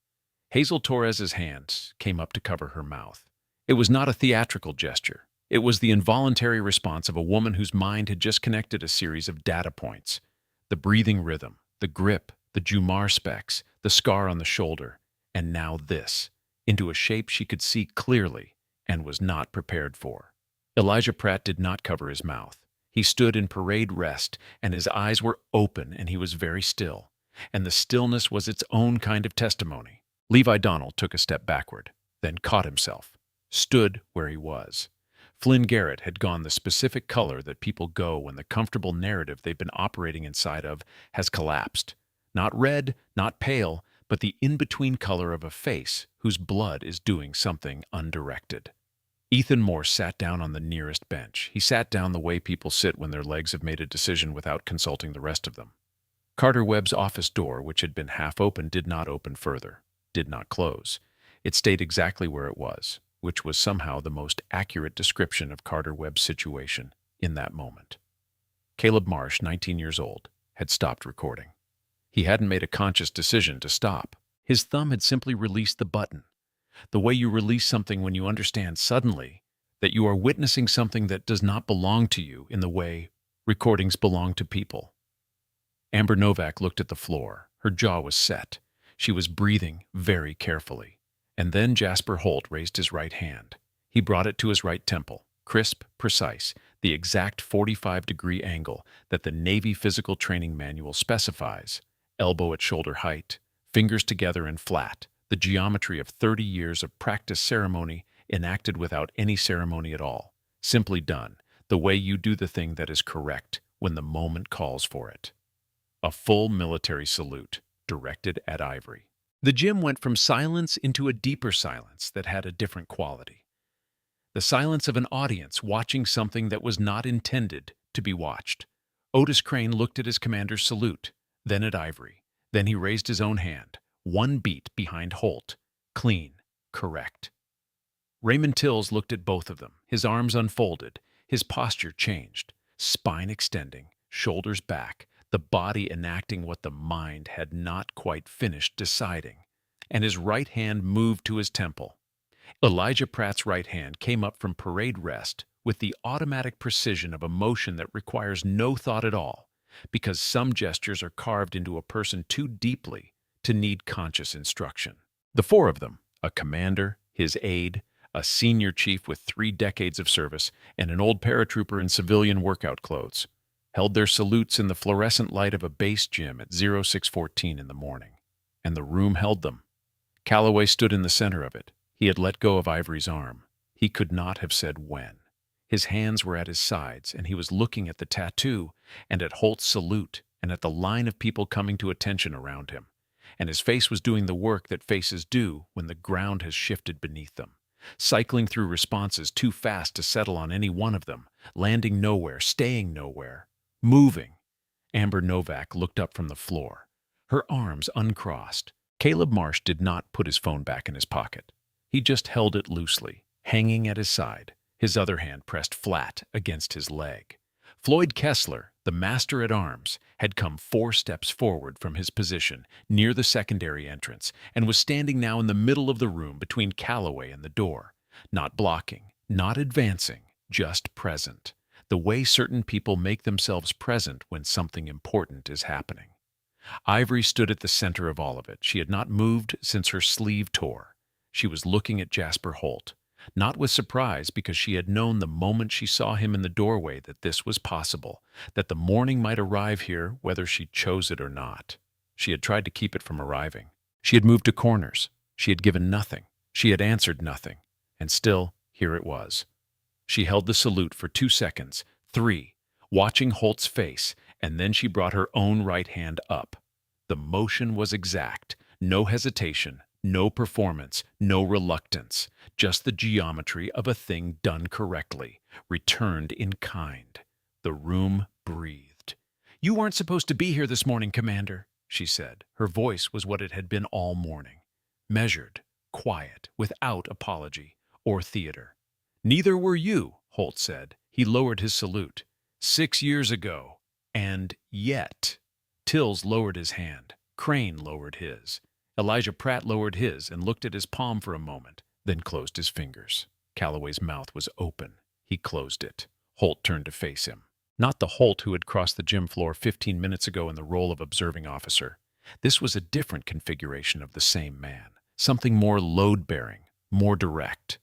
Hazel Torres's hands came up to cover her mouth. It was not a theatrical gesture. It was the involuntary response of a woman whose mind had just connected a series of data points. The breathing rhythm, the grip, the Jumar specs, the scar on the shoulder, and now this, into a shape she could see clearly and was not prepared for. Elijah Pratt did not cover his mouth. He stood in parade rest, and his eyes were open, and he was very still. And the stillness was its own kind of testimony. Levi Donald took a step backward, then caught himself, stood where he was. Flynn Garrett had gone the specific color that people go when the comfortable narrative they've been operating inside of has collapsed. Not red, not pale, but the in-between color of a face whose blood is doing something undirected. Ethan Morse sat down on the nearest bench. He sat down the way people sit when their legs have made a decision without consulting the rest of them. Carter Webb's office door, which had been half open, did not open further, did not close. It stayed exactly where it was, which was somehow the most accurate description of Carter Webb's situation in that moment. Caleb Marsh, 19 years old, had stopped recording. He hadn't made a conscious decision to stop. His thumb had simply released the button. The way you release something when you understand suddenly that you are witnessing something that does not belong to you in the way recordings belong to people. Amber Novak looked at the floor. Her jaw was set. She was breathing very carefully. And then Jasper Holt raised his right hand. He brought it to his right temple, crisp, precise, the exact 45-degree angle that the Navy Physical Training Manual specifies, elbow at shoulder height, fingers together and flat, the geometry of 30 years of practice ceremony enacted without any ceremony at all, simply done, the way you do the thing that is correct when the moment calls for it. A full military salute, directed at Ivory. The gym went from silence into a deeper silence that had a different quality. The silence of an audience watching something that was not intended to be watched. Otis Crane looked at his commander's salute, then at Ivory. Then he raised his own hand, one beat behind Holt. Clean, correct. Raymond Tills looked at both of them, his arms unfolded, his posture changed, spine extending, shoulders back, the body enacting what the mind had not quite finished deciding, and his right hand moved to his temple. Elijah Pratt's right hand came up from parade rest with the automatic precision of a motion that requires no thought at all, because some gestures are carved into a person too deeply to need conscious instruction. The four of them, a commander, his aide, a senior chief with 3 decades of service, and an old paratrooper in civilian workout clothes, held their salutes in the fluorescent light of a base gym at 0614 in the morning. And the room held them. Calloway stood in the center of it. He had let go of Ivory's arm. He could not have said when. His hands were at his sides, and he was looking at the tattoo, and at Holt's salute, and at the line of people coming to attention around him. And his face was doing the work that faces do when the ground has shifted beneath them, cycling through responses too fast to settle on any one of them, landing nowhere, staying nowhere, moving. Amber Novak looked up from the floor, her arms uncrossed. Caleb Marsh did not put his phone back in his pocket. He just held it loosely, hanging at his side, his other hand pressed flat against his leg. Floyd Kessler, the master-at-arms, had come 4 steps forward from his position near the secondary entrance and was standing now in the middle of the room between Calloway and the door, not blocking, not advancing, just present, the way certain people make themselves present when something important is happening. Ivory stood at the center of all of it. She had not moved since her sleeve tore. She was looking at Jasper Holt, not with surprise, because she had known the moment she saw him in the doorway that this was possible, that the morning might arrive here whether she chose it or not. She had tried to keep it from arriving. She had moved to corners. She had given nothing. She had answered nothing. And still, here it was. She held the salute for 2 seconds, 3, watching Holt's face, and then she brought her own right hand up. The motion was exact. No hesitation, no performance, no reluctance, just the geometry of a thing done correctly, returned in kind. The room breathed. "You weren't supposed to be here this morning, Commander," she said. Her voice was what it had been all morning, measured, quiet, without apology or theater. "Neither were you," Holt said. He lowered his salute. 6 years ago. And yet. Tills lowered his hand. Crane lowered his. Elijah Pratt lowered his and looked at his palm for a moment, then closed his fingers. Calloway's mouth was open. He closed it. Holt turned to face him. Not the Holt who had crossed the gym floor 15 minutes ago in the role of observing officer. This was a different configuration of the same man, something more load-bearing, more direct.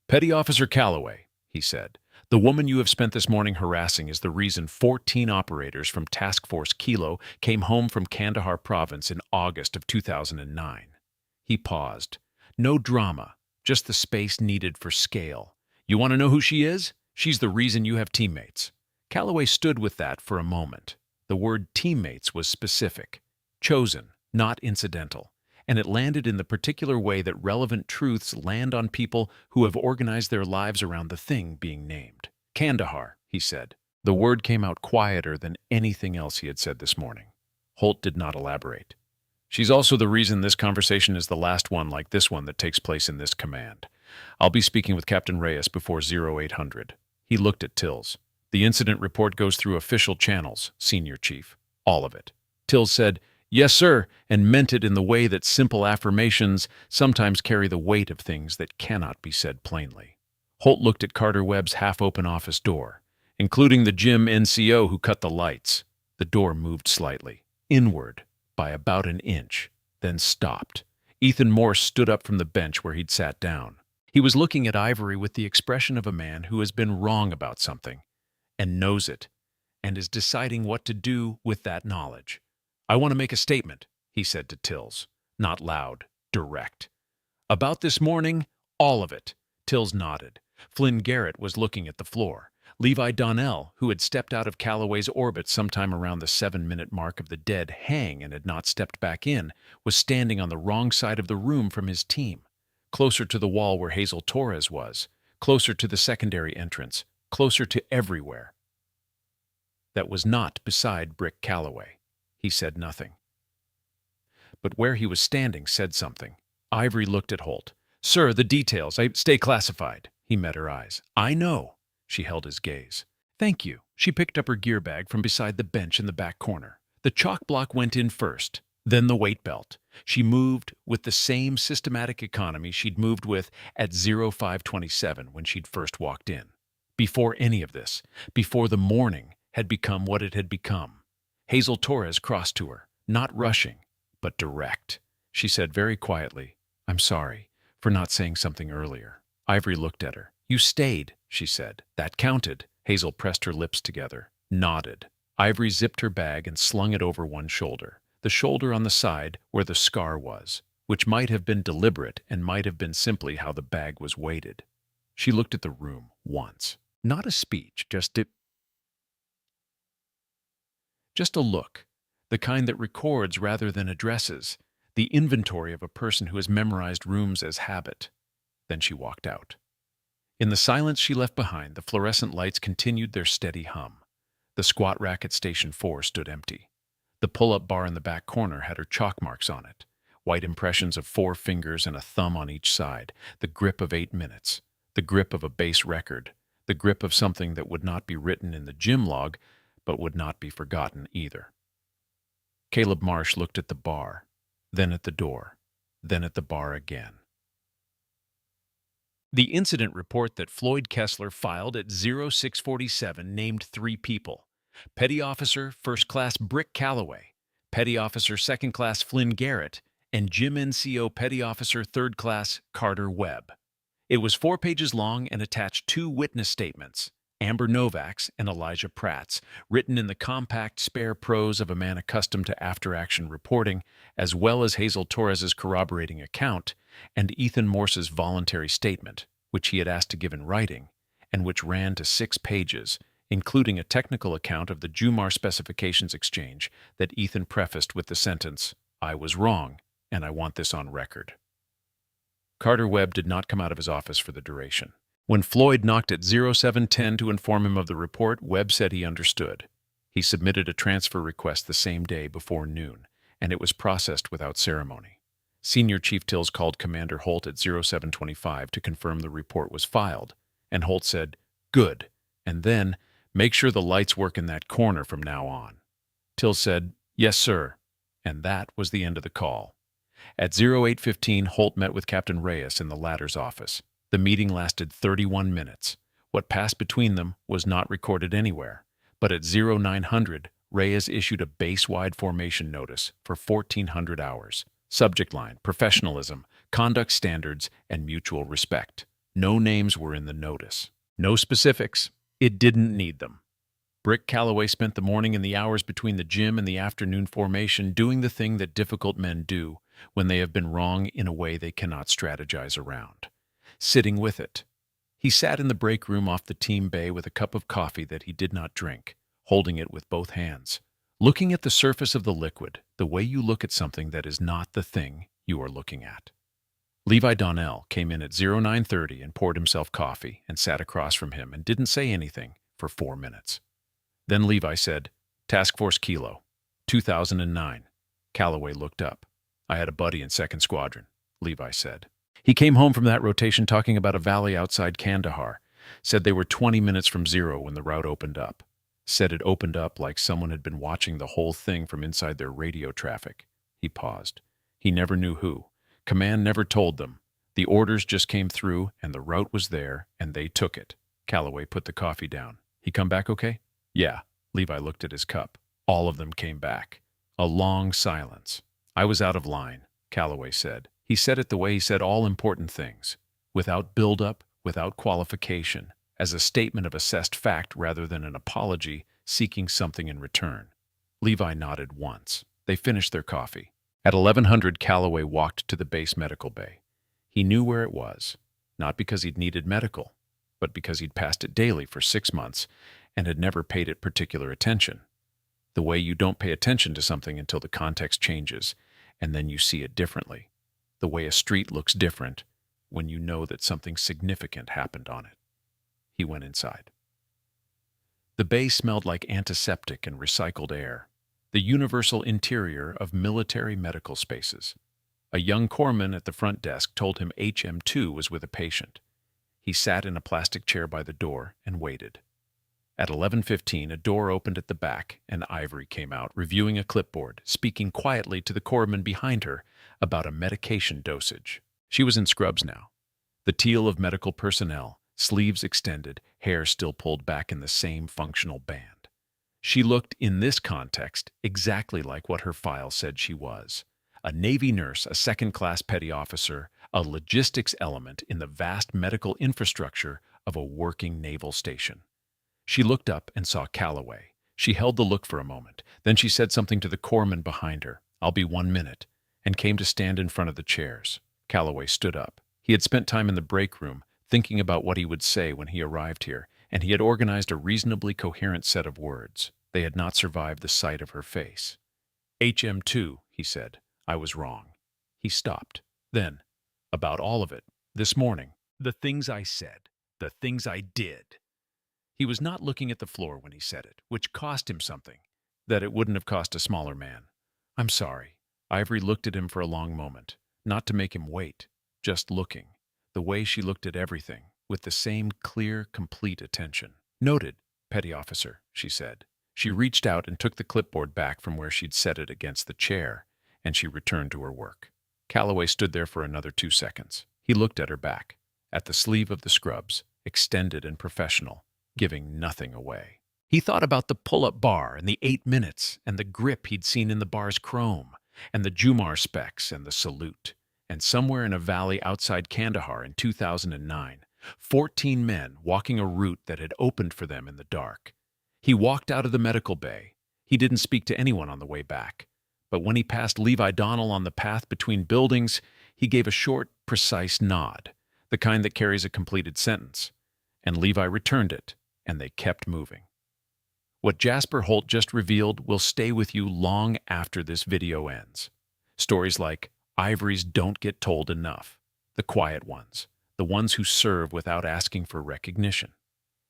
"Petty Officer Calloway," he said, "the woman you have spent this morning harassing is the reason 14 operators from Task Force Kilo came home from Kandahar Province in August of 2009. He paused. No drama, just the space needed for scale. "You want to know who she is? She's the reason you have teammates." Calloway stood with that for a moment. The word teammates was specific, chosen, not incidental, and it landed in the particular way that relevant truths land on people who have organized their lives around the thing being named. "Kandahar," he said. The word came out quieter than anything else he had said this morning. Holt did not elaborate. "She's also the reason this conversation is the last one like this one that takes place in this command. I'll be speaking with Captain Reyes before 0800. He looked at Tills. "The incident report goes through official channels, Senior Chief. All of it." Tills said, "Yes, sir," and meant it in the way that simple affirmations sometimes carry the weight of things that cannot be said plainly. Holt looked at Carter Webb's half-open office door, including the gym NCO who cut the lights. The door moved slightly, inward, by about an inch, then stopped. Ethan Morse stood up from the bench where he'd sat down. He was looking at Ivory with the expression of a man who has been wrong about something, and knows it, and is deciding what to do with that knowledge. "I want to make a statement," he said to Tills. Not loud, direct. "About this morning, all of it." Tills nodded. Flynn Garrett was looking at the floor. Levi Donnell, who had stepped out of Calloway's orbit sometime around the 7-minute mark of the dead hang and had not stepped back in, was standing on the wrong side of the room from his team, closer to the wall where Hazel Torres was, closer to the secondary entrance, closer to everywhere. That was not beside Brick Calloway. He said nothing. But where he was standing said something. Ivory looked at Holt. "Sir, the details. I stay classified." He met her eyes. "I know." She held his gaze. "Thank you." She picked up her gear bag from beside the bench in the back corner. The chalk block went in first, then the weight belt. She moved with the same systematic economy she'd moved with at 0527 when she'd first walked in. Before any of this, before the morning had become what it had become. Hazel Torres crossed to her, not rushing, but direct. She said very quietly, "I'm sorry for not saying something earlier." Ivory looked at her. "You stayed," she said. "That counted." Hazel pressed her lips together, nodded. Ivory zipped her bag and slung it over one shoulder, the shoulder on the side where the scar was, which might have been deliberate and might have been simply how the bag was weighted. She looked at the room once. Not a speech, just a look, the kind that records rather than addresses, the inventory of a person who has memorized rooms as habit. Then she walked out. In the silence she left behind, the fluorescent lights continued their steady hum. The squat rack at Station 4 stood empty. The pull-up bar in the back corner had her chalk marks on it, white impressions of 4 fingers and a thumb on each side, the grip of 8 minutes, the grip of a bass record, the grip of something that would not be written in the gym log, but would not be forgotten either. Caleb Marsh looked at the bar, then at the door, then at the bar again. The incident report that Floyd Kessler filed at 0647 named 3 people: Petty Officer First Class Brick Calloway, Petty Officer Second Class Flynn Garrett, and Gym NCO Petty Officer Third Class Carter Webb. It was 4 pages long and attached 2 witness statements, Amber Novak's and Elijah Pratt's, written in the compact, spare prose of a man accustomed to after-action reporting, as well as Hazel Torres's corroborating account, and Ethan Morse's voluntary statement, which he had asked to give in writing, and which ran to 6 pages, including a technical account of the Jumar specifications exchange that Ethan prefaced with the sentence, "I was wrong, and I want this on record." Carter Webb did not come out of his office for the duration. When Floyd knocked at 0710 to inform him of the report, Webb said he understood. He submitted a transfer request the same day before noon, and it was processed without ceremony. Senior Chief Tills called Commander Holt at 0725 to confirm the report was filed, and Holt said, "Good," and then, "Make sure the lights work in that corner from now on." Tills said, "Yes, sir," and that was the end of the call. At 0815, Holt met with Captain Reyes in the latter's office. The meeting lasted 31 minutes. What passed between them was not recorded anywhere, but at 0900, Reyes issued a base-wide formation notice for 1400 hours. Subject line: professionalism, conduct standards, and mutual respect. No names were in the notice. No specifics. It didn't need them. Brick Calloway spent the morning and the hours between the gym and the afternoon formation doing the thing that difficult men do when they have been wrong in a way they cannot strategize around: sitting with it. He sat in the break room off the team bay with a cup of coffee that he did not drink, holding it with both hands, looking at the surface of the liquid, the way you look at something that is not the thing you are looking at. Levi Donnell came in at 0930 and poured himself coffee and sat across from him and didn't say anything for 4 minutes. Then Levi said, "Task Force Kilo, 2009. Calloway looked up. "I had a buddy in 2nd Squadron," Levi said. "He came home from that rotation talking about a valley outside Kandahar. Said they were 20 minutes from zero when the route opened up. Said it opened up like someone had been watching the whole thing from inside their radio traffic." He paused. "He never knew who. Command never told them. The orders just came through, and the route was there, and they took it." Calloway put the coffee down. "He come back okay?" "Yeah." Levi looked at his cup. All of them came back. A long silence. "I was out of line," Calloway said. He said it the way he said all important things, without build-up, without qualification, as a statement of assessed fact rather than an apology seeking something in return. Levi nodded once. They finished their coffee. At 1100, Calloway walked to the base medical bay. He knew where it was, not because he'd needed medical, but because he'd passed it daily for 6 months and had never paid it particular attention. The way you don't pay attention to something until the context changes, and then you see it differently. The way a street looks different when you know that something significant happened on it. He went inside. The bay smelled like antiseptic and recycled air, the universal interior of military medical spaces. A young corpsman at the front desk told him HM2 was with a patient. He sat in a plastic chair by the door and waited. At 11:15, a door opened at the back, and Ivory came out, reviewing a clipboard, speaking quietly to the corpsman behind her about a medication dosage. She was in scrubs now. The teal of medical personnel, sleeves extended, hair still pulled back in the same functional band. She looked, in this context, exactly like what her file said she was. A Navy nurse, a second-class petty officer, a logistics element in the vast medical infrastructure of a working naval station. She looked up and saw Calloway. She held the look for a moment. Then she said something to the corpsman behind her. "I'll be 1 minute," and came to stand in front of the chairs. Calloway stood up. He had spent time in the break room, thinking about what he would say when he arrived here, and he had organized a reasonably coherent set of words. They had not survived the sight of her face. "HM2, he said. "I was wrong." He stopped. Then, "About all of it, this morning. The things I said, the things I did." He was not looking at the floor when he said it, which cost him something that it wouldn't have cost a smaller man. "I'm sorry." Ivory looked at him for a long moment, not to make him wait, just looking, the way she looked at everything, with the same clear, complete attention. "Noted, petty officer," she said. She reached out and took the clipboard back from where she'd set it against the chair, and she returned to her work. Calloway stood there for another 2 seconds. He looked at her back, at the sleeve of the scrubs, extended and professional, giving nothing away. He thought about the pull-up bar and the 8 minutes and the grip he'd seen in the bar's chrome and the Jumar specs and the salute. And somewhere in a valley outside Kandahar in 2009, 14 men walking a route that had opened for them in the dark. He walked out of the medical bay. He didn't speak to anyone on the way back. But when he passed Levi Donnell on the path between buildings, he gave a short, precise nod, the kind that carries a completed sentence. And Levi returned it, and they kept moving. What Jasper Holt just revealed will stay with you long after this video ends. Stories like Ivory's don't get told enough, the quiet ones, the ones who serve without asking for recognition.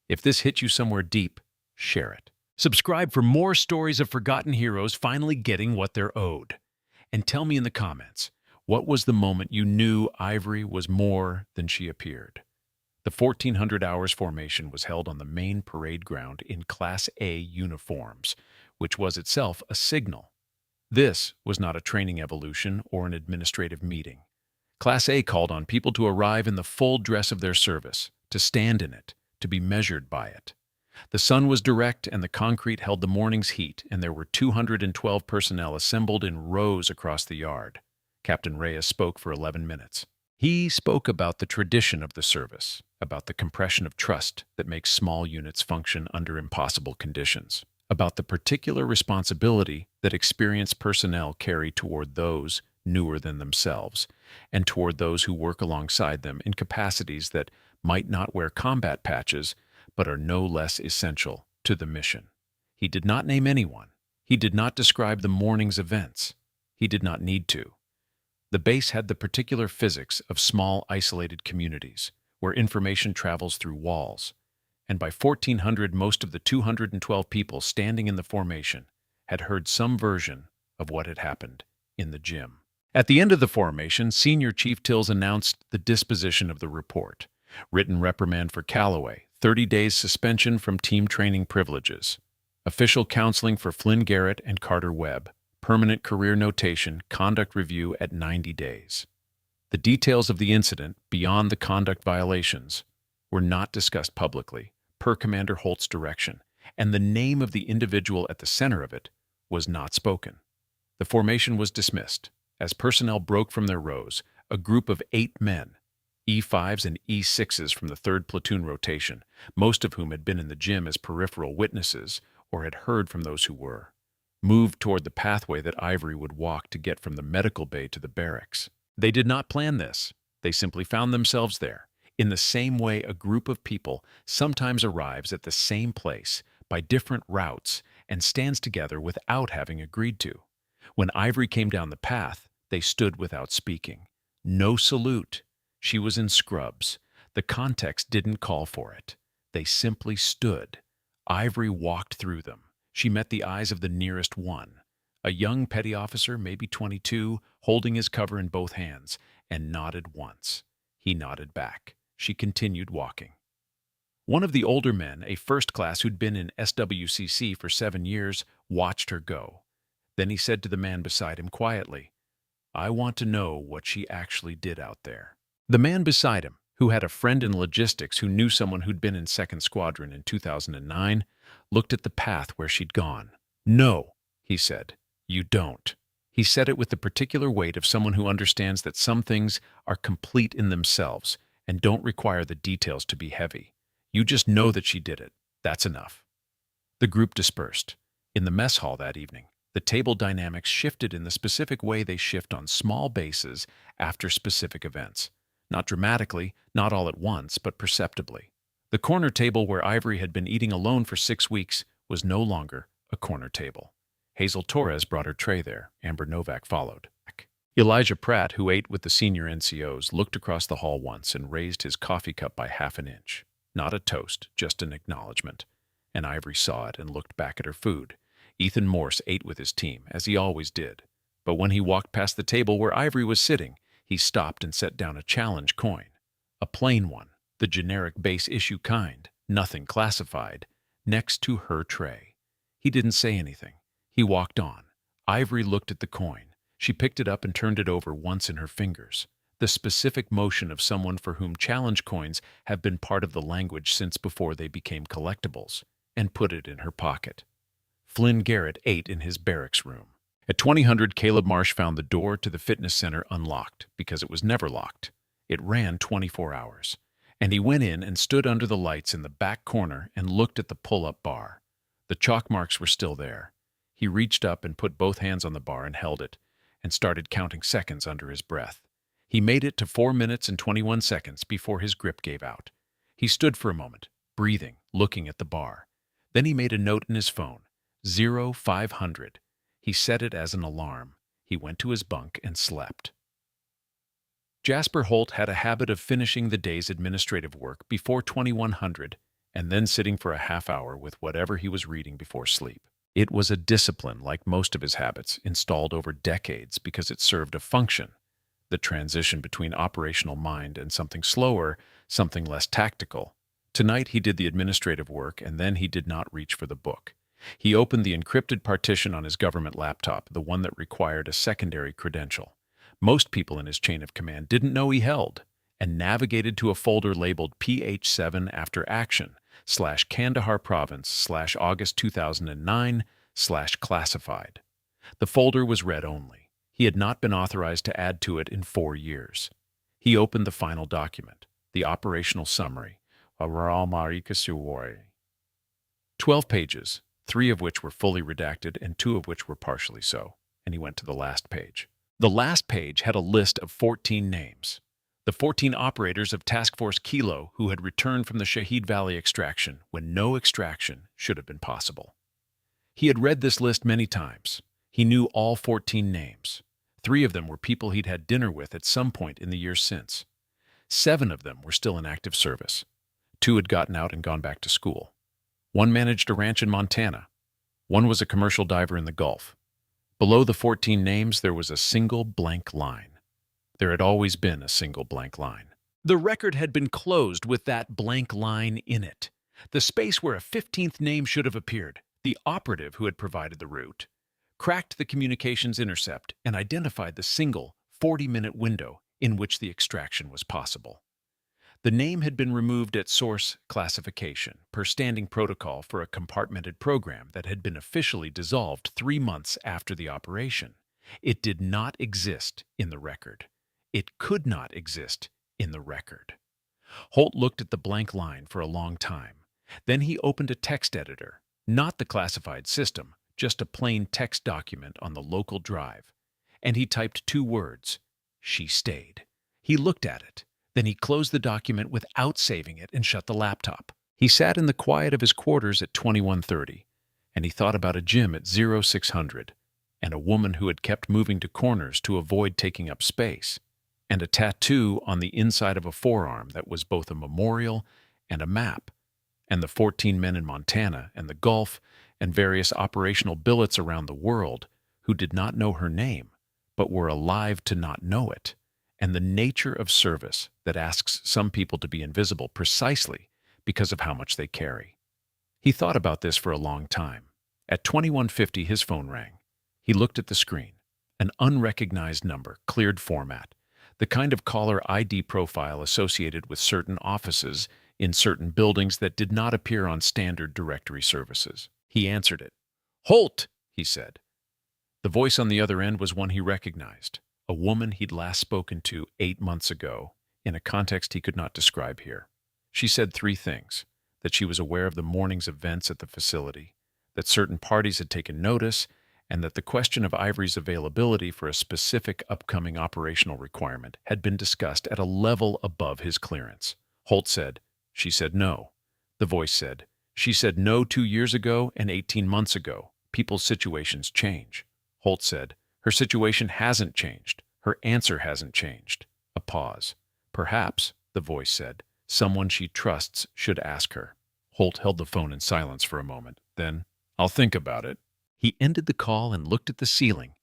If this hit you somewhere deep, share it. Subscribe for more stories of forgotten heroes finally getting what they're owed. And tell me in the comments, what was the moment you knew Ivory was more than she appeared? The 1400 Hours formation was held on the main parade ground in Class A uniforms, which was itself a signal. This was not a training evolution or an administrative meeting. Class A called on people to arrive in the full dress of their service, to stand in it, to be measured by it. The sun was direct and the concrete held the morning's heat, and there were 212 personnel assembled in rows across the yard. Captain Reyes spoke for 11 minutes. He spoke about the tradition of the service, about the compression of trust that makes small units function under impossible conditions, about the particular responsibility that experienced personnel carry toward those newer than themselves, and toward those who work alongside them in capacities that might not wear combat patches, but are no less essential to the mission. He did not name anyone. He did not describe the morning's events. He did not need to. The base had the particular physics of small, isolated communities, where information travels through walls, and by 1400 most of the 212 people standing in the formation had heard some version of what had happened in the gym. At the end of the formation, Senior Chief Tills announced the disposition of the report. Written reprimand for Calloway, 30 days suspension from team training privileges. Official counseling for Flynn Garrett and Carter Webb. Permanent career notation, conduct review at 90 days. The details of the incident, beyond the conduct violations, were not discussed publicly, per Commander Holt's direction, and the name of the individual at the center of it was not spoken. The formation was dismissed. As personnel broke from their rows, a group of 8 men, E5s and E6s from the 3rd Platoon rotation, most of whom had been in the gym as peripheral witnesses or had heard from those who were, moved toward the pathway that Ivory would walk to get from the medical bay to the barracks. They did not plan this. They simply found themselves there, in the same way a group of people sometimes arrives at the same place by different routes and stands together without having agreed to. When Ivory came down the path, they stood without speaking. No salute. She was in scrubs. The context didn't call for it. They simply stood. Ivory walked through them. She met the eyes of the nearest one, a young petty officer, maybe 22, holding his cover in both hands, and nodded once. He nodded back. She continued walking. One of the older men, a first class who'd been in SWCC for 7 years, watched her go. Then he said to the man beside him quietly, "I want to know what she actually did out there." The man beside him, who had a friend in logistics who knew someone who'd been in 2nd Squadron in 2009, looked at the path where she'd gone. "No," he said, "you don't." He said it with the particular weight of someone who understands that some things are complete in themselves and don't require the details to be heavy. You just know that she did it. That's enough. The group dispersed. In the mess hall that evening, the table dynamics shifted in the specific way they shift on small bases after specific events. Not dramatically, not all at once, but perceptibly. The corner table where Ivory had been eating alone for 6 weeks was no longer a corner table. Hazel Torres brought her tray there. Amber Novak followed. Elijah Pratt, who ate with the senior NCOs, looked across the hall once and raised his coffee cup by half an inch. Not a toast, just an acknowledgement. And Ivory saw it and looked back at her food. Ethan Morse ate with his team, as he always did. But when he walked past the table where Ivory was sitting, he stopped and set down a challenge coin. A plain one, the generic base issue kind, nothing classified, next to her tray. He didn't say anything. He walked on. Ivory looked at the coin. She picked it up and turned it over once in her fingers. The specific motion of someone for whom challenge coins have been part of the language since before they became collectibles, and put it in her pocket. Flynn Garrett ate in his barracks room. At 2000, Caleb Marsh found the door to the fitness center unlocked because it was never locked. It ran 24 hours. And he went in and stood under the lights in the back corner and looked at the pull-up bar. The chalk marks were still there. He reached up and put both hands on the bar and held it, and started counting seconds under his breath. He made it to 4 minutes and 21 seconds before his grip gave out. He stood for a moment, breathing, looking at the bar. Then he made a note in his phone, 0500. He set it as an alarm. He went to his bunk and slept. Jasper Holt had a habit of finishing the day's administrative work before 2100 and then sitting for a half hour with whatever he was reading before sleep. It was a discipline, like most of his habits, installed over decades because it served a function, the transition between operational mind and something slower, something less tactical. Tonight he did the administrative work, and then he did not reach for the book. He opened the encrypted partition on his government laptop, the one that required a secondary credential. Most people in his chain of command didn't know he held, and navigated to a folder labeled PH7 after action, /Kandahar Province, /August 2009, /classified. The folder was read only. He had not been authorized to add to it in 4 years. He opened the final document, the operational summary, 12 pages, 3 of which were fully redacted and 2 of which were partially so, and he went to the last page. The last page had a list of 14 names. The 14 operators of Task Force Kilo who had returned from the Shahid Valley extraction when no extraction should have been possible. He had read this list many times. He knew all 14 names. 3 of them were people he'd had dinner with at some point in the years since. 7 of them were still in active service. 2 had gotten out and gone back to school. 1 managed a ranch in Montana. 1 was a commercial diver in the Gulf. Below the 14 names, there was a single blank line. There had always been a single blank line. The record had been closed with that blank line in it, the space where a 15th name should have appeared. The operative who had provided the route cracked the communications intercept and identified the single 40-minute window in which the extraction was possible. The name had been removed at source classification per standing protocol for a compartmented program that had been officially dissolved 3 months after the operation. It did not exist in the record. It could not exist in the record. Holt looked at the blank line for a long time. Then he opened a text editor, not the classified system, just a plain text document on the local drive. And he typed 2 words, "She stayed." He looked at it. Then he closed the document without saving it and shut the laptop. He sat in the quiet of his quarters at 2130, and he thought about a gym at 0600, and a woman who had kept moving to corners to avoid taking up space, and a tattoo on the inside of a forearm that was both a memorial and a map, and the 14 men in Montana and the Gulf and various operational billets around the world who did not know her name, but were alive to not know it, and the nature of service that asks some people to be invisible precisely because of how much they carry. He thought about this for a long time. At 2150, his phone rang. He looked at the screen. An unrecognized number, cleared format. the kind of caller ID profile associated with certain offices in certain buildings that did not appear on standard directory services. He answered it. "Holt," he said. The voice on the other end was one he recognized, a woman he'd last spoken to 8 months ago, in a context he could not describe here. She said 3 things: that she was aware of the morning's events at the facility, that certain parties had taken notice, and that the question of Ivory's availability for a specific upcoming operational requirement had been discussed at a level above his clearance. Holt said, "She said no." The voice said, "She said no 2 years ago and 18 months ago. People's situations change." Holt said, "Her situation hasn't changed. Her answer hasn't changed." A pause. "Perhaps," the voice said, "someone she trusts should ask her." Holt held the phone in silence for a moment. Then, "I'll think about it." He ended the call and looked at the ceiling,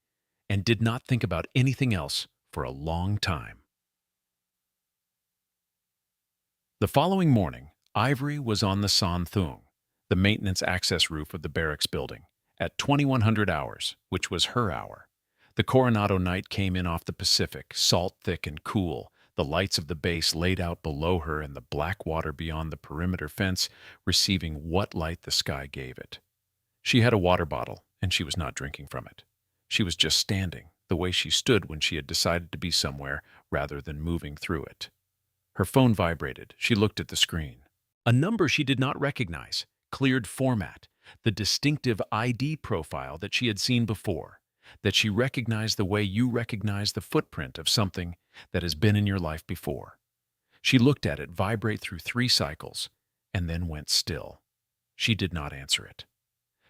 and did not think about anything else for a long time. The following morning, Ivory was on the San Thung, the maintenance access roof of the barracks building, at 2100 hours, which was her hour. The Coronado night came in off the Pacific, salt-thick and cool, the lights of the base laid out below her and the black water beyond the perimeter fence receiving what light the sky gave it. She had a water bottle, and she was not drinking from it. She was just standing, the way she stood when she had decided to be somewhere rather than moving through it. Her phone vibrated. She looked at the screen. A number she did not recognize, cleared format, the distinctive ID profile that she had seen before, that she recognized the way you recognize the footprint of something that has been in your life before. She looked at it vibrate through 3 cycles, and then went still. She did not answer it.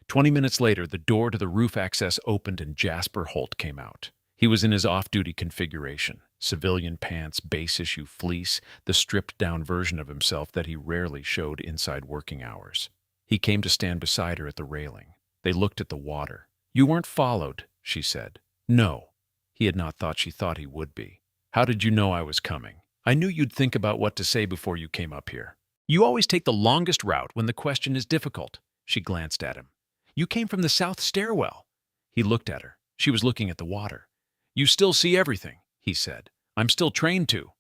20 minutes later, the door to the roof access opened and Jasper Holt came out. He was in his off-duty configuration, civilian pants, base-issue fleece, the stripped-down version of himself that he rarely showed inside working hours. He came to stand beside her at the railing. They looked at the water. "You weren't followed," she said. "No." He had not thought she thought he would be. "How did you know I was coming?" "I knew you'd think about what to say before you came up here." "You always take the longest route when the question is difficult." She glanced at him. "You came from the south stairwell." He looked at her. She was looking at the water. "You still see everything," he said. "I'm still trained to."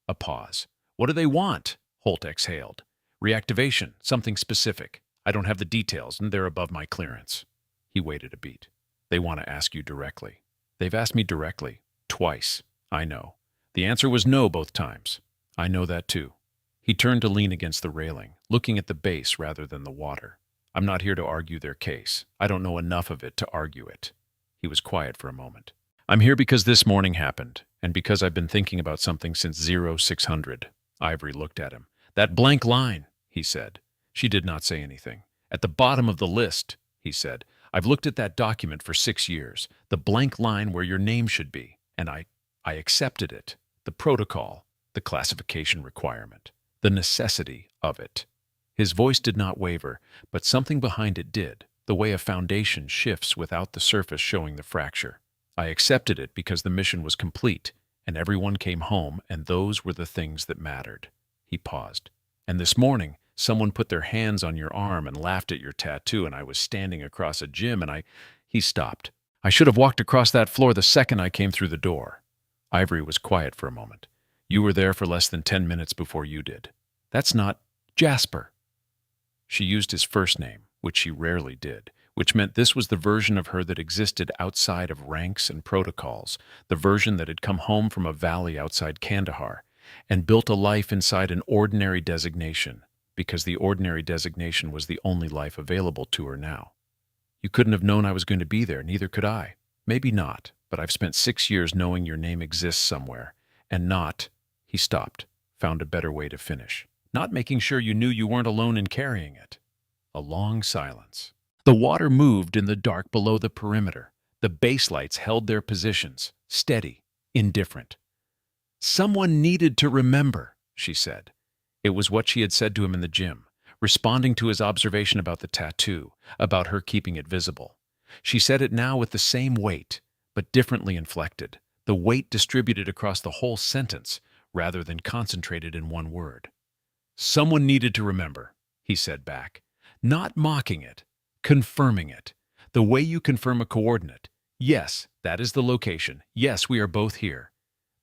A pause. "What do they want?" Holt exhaled. "Reactivation, something specific. I don't have the details, and they're above my clearance." He waited a beat. "They want to ask you directly." "They've asked me directly. Twice. I know. The answer was no both times." "I know that too." He turned to lean against the railing, looking at the base rather than the water. "I'm not here to argue their case. I don't know enough of it to argue it." He was quiet for a moment. "I'm here because this morning happened, and because I've been thinking about something since 0600. Ivory looked at him. "That blank line," he said. She did not say anything. "At the bottom of the list," he said. "I've looked at that document for 6 years, the blank line where your name should be, and I accepted it. The protocol, the classification requirement, the necessity of it." His voice did not waver, but something behind it did, the way a foundation shifts without the surface showing the fracture. "I accepted it because the mission was complete, and everyone came home, and those were the things that mattered." He paused. "And this morning, someone put their hands on your arm and laughed at your tattoo, and I was standing across a gym, and He stopped. "I should have walked across that floor the second I came through the door." Ivory was quiet for a moment. "You were there for less than 10 minutes before you did." "That's not Jasper." She used his first name, which she rarely did, which meant this was the version of her that existed outside of ranks and protocols, the version that had come home from a valley outside Kandahar and built a life inside an ordinary designation, because the ordinary designation was the only life available to her now. "You couldn't have known I was going to be there, neither could I. Maybe not, but I've spent 6 years knowing your name exists somewhere, and not—" He stopped, found a better way to finish. "Not making sure you knew you weren't alone in carrying it." A long silence. The water moved in the dark below the perimeter. The base lights held their positions, steady, indifferent. "Someone needed to remember," she said. It was what she had said to him in the gym, responding to his observation about the tattoo, about her keeping it visible. She said it now with the same weight, but differently inflected, the weight distributed across the whole sentence rather than concentrated in one word. "Someone needed to remember," he said back, not mocking it, confirming it, the way you confirm a coordinate. "Yes, that is the location. Yes, we are both here.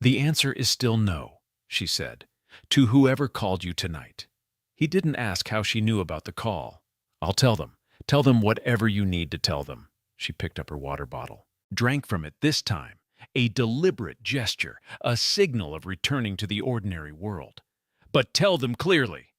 "The answer is still no," she said, "to whoever called you tonight." He didn't ask how she knew about the call. "I'll tell them. Tell them whatever you need to tell them." She picked up her water bottle, drank from it this time, a deliberate gesture, a signal of returning to the ordinary world. "But tell them clearly."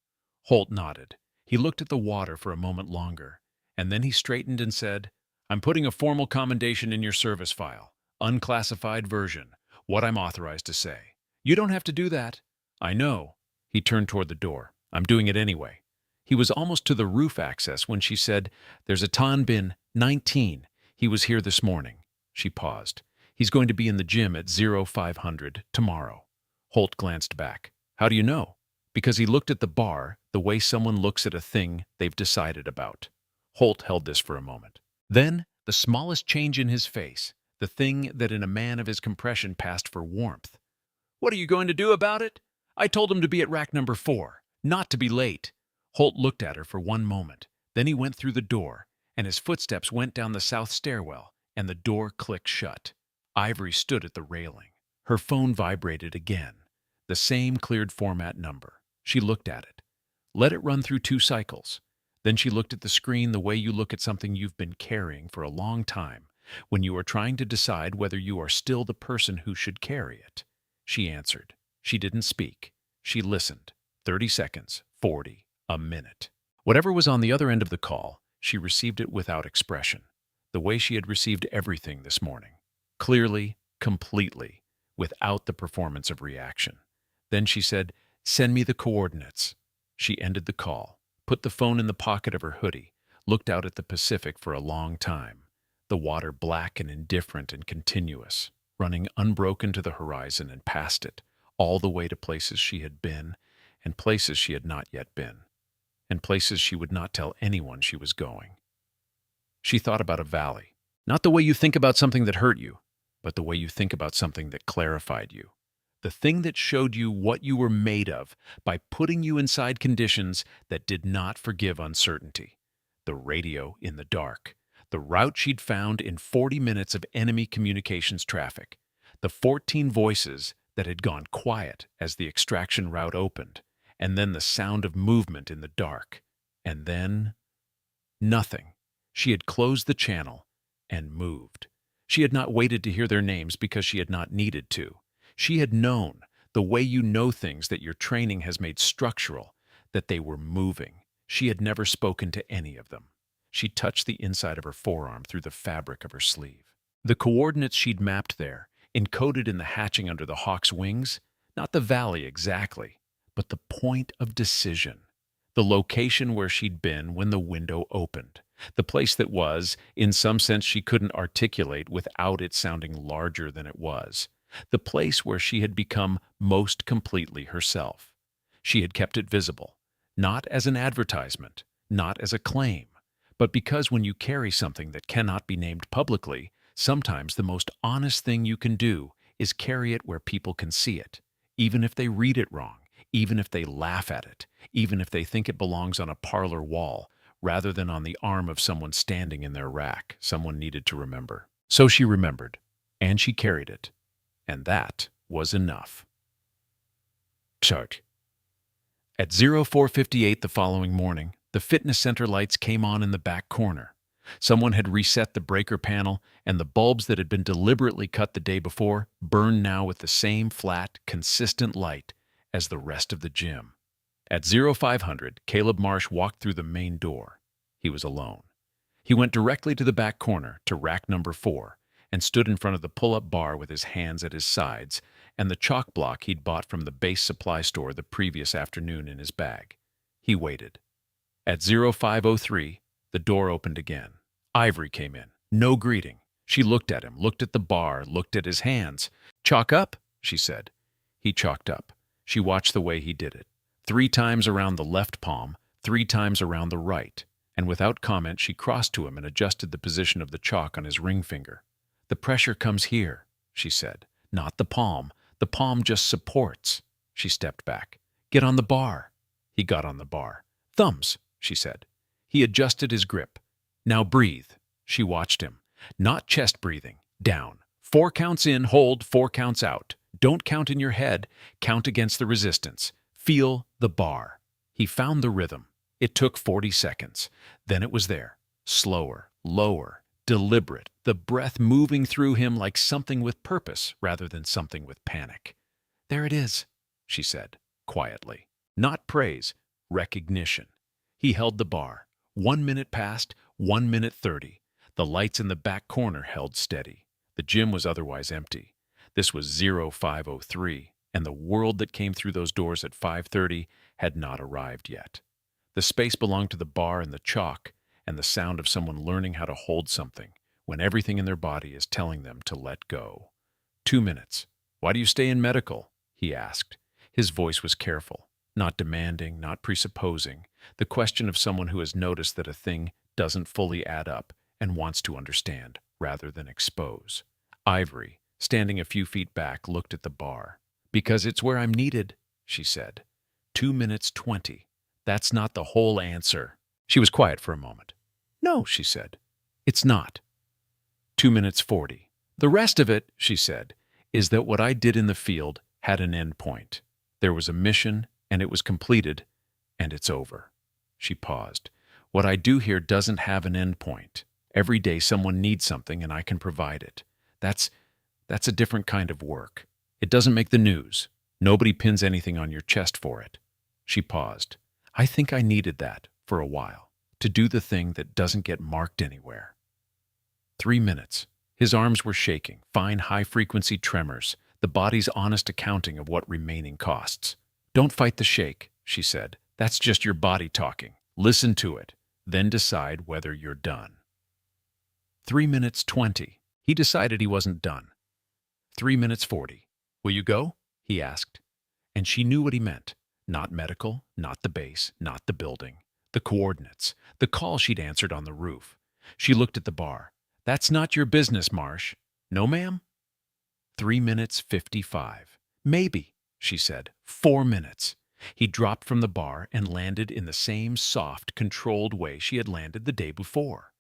Holt nodded. He looked at the water for a moment longer, and then he straightened and said, "I'm putting a formal commendation in your service file. Unclassified version. What I'm authorized to say. You don't have to do that." "I know." He turned toward the door. "I'm doing it anyway." He was almost to the roof access when she said, "There's a Tan Bin, 19. He was here this morning." She paused. "He's going to be in the gym at 0500 tomorrow." Holt glanced back. "How do you know?" "Because he looked at the bar the way someone looks at a thing they've decided about." Holt held this for a moment. Then, the smallest change in his face, the thing that in a man of his compression passed for warmth. "What are you going to do about it?" "I told him to be at rack number 4, not to be late." Holt looked at her for one moment. Then he went through the door, and his footsteps went down the south stairwell, and the door clicked shut. Ivory stood at the railing. Her phone vibrated again. The same cleared format number. She looked at it. Let it run through 2 cycles. Then she looked at the screen the way you look at something you've been carrying for a long time, when you are trying to decide whether you are still the person who should carry it. She answered. She didn't speak. She listened. 30 seconds, 40, a minute. Whatever was on the other end of the call, she received it without expression, the way she had received everything this morning. Clearly, completely, without the performance of reaction. Then she said, "Send me the coordinates." She ended the call, put the phone in the pocket of her hoodie, looked out at the Pacific for a long time, the water black and indifferent and continuous, running unbroken to the horizon and past it, all the way to places she had been and places she had not yet been, and places she would not tell anyone she was going. She thought about a valley, not the way you think about something that hurt you, but the way you think about something that clarified you. The thing that showed you what you were made of by putting you inside conditions that did not forgive uncertainty. The radio in the dark. The route she'd found in 40 minutes of enemy communications traffic. The 14 voices that had gone quiet as the extraction route opened. And then the sound of movement in the dark. And then nothing. She had closed the channel and moved. She had not waited to hear their names because she had not needed to. She had known, the way you know things that your training has made structural, that they were moving. She had never spoken to any of them. She touched the inside of her forearm through the fabric of her sleeve. The coordinates she'd mapped there, encoded in the hatching under the hawk's wings, not the valley exactly, but the point of decision. The location where she'd been when the window opened. The place that was, in some sense she couldn't articulate without it sounding larger than it was. The place where she had become most completely herself. She had kept it visible, not as an advertisement, not as a claim, but because when you carry something that cannot be named publicly, sometimes the most honest thing you can do is carry it where people can see it, even if they read it wrong, even if they laugh at it, even if they think it belongs on a parlor wall, rather than on the arm of someone standing in their rack, someone needed to remember. So she remembered, and she carried it. And that was enough. Chart. At 04:58 the following morning, the fitness center lights came on in the back corner. Someone had reset the breaker panel, and the bulbs that had been deliberately cut the day before burned now with the same flat, consistent light as the rest of the gym. At 0500, Caleb Marsh walked through the main door. He was alone. He went directly to the back corner, to rack number 4, and stood in front of the pull-up bar with his hands at his sides and the chalk block he'd bought from the base supply store the previous afternoon in his bag. He waited. At 0503, the door opened again. Ivory came in. No greeting. She looked at him, looked at the bar, looked at his hands. "Chalk up," she said. He chalked up. She watched the way he did it. 3 times around the left palm, 3 times around the right, and without comment she crossed to him and adjusted the position of the chalk on his ring finger. "The pressure comes here," she said, "not the palm. The palm just supports." She stepped back. "Get on the bar." He got on the bar. "Thumbs," she said. He adjusted his grip. "Now breathe." She watched him. Not chest breathing. Down. 4 counts in, hold, 4 counts out. Don't count in your head, count against the resistance. Feel the bar. He found the rhythm. It took 40 seconds. Then it was there. Slower, lower, deliberate, the breath moving through him like something with purpose rather than something with panic. "There it is," she said, quietly. Not praise, recognition. He held the bar. 1 minute passed, 1 minute 30. The lights in the back corner held steady. The gym was otherwise empty. This was 0503, and the world that came through those doors at 5:30 had not arrived yet. The space belonged to the bar and the chalk, and the sound of someone learning how to hold something when everything in their body is telling them to let go. 2 minutes. "Why do you stay in medical?" he asked. His voice was careful, not demanding, not presupposing, the question of someone who has noticed that a thing doesn't fully add up and wants to understand rather than expose. Ivory, standing a few feet back, looked at the bar. "Because it's where I'm needed," she said. 2 minutes 20. "That's not the whole answer." She was quiet for a moment. "No," she said. "It's not." 2 minutes 40. "The rest of it," she said, "is that what I did in the field had an end point. There was a mission, and it was completed, and it's over." She paused. "What I do here doesn't have an end point. Every day someone needs something, and I can provide it. That's a different kind of work. It doesn't make the news. Nobody pins anything on your chest for it." She paused. "I think I needed that for a while, to do the thing that doesn't get marked anywhere." 3 minutes. His arms were shaking, fine high-frequency tremors, the body's honest accounting of what remaining costs. "Don't fight the shake," she said. "That's just your body talking. Listen to it, then decide whether you're done." 3 minutes 20. He decided he wasn't done. 3 minutes 40. "Will you go?" he asked. And she knew what he meant. Not medical, not the base, not the building. The coordinates, the call she'd answered on the roof. She looked at the bar. "That's not your business, Marsh." "No, ma'am?" 3 minutes 55. "Maybe," she said. 4 minutes. He dropped from the bar and landed in the same soft, controlled way she had landed the day before.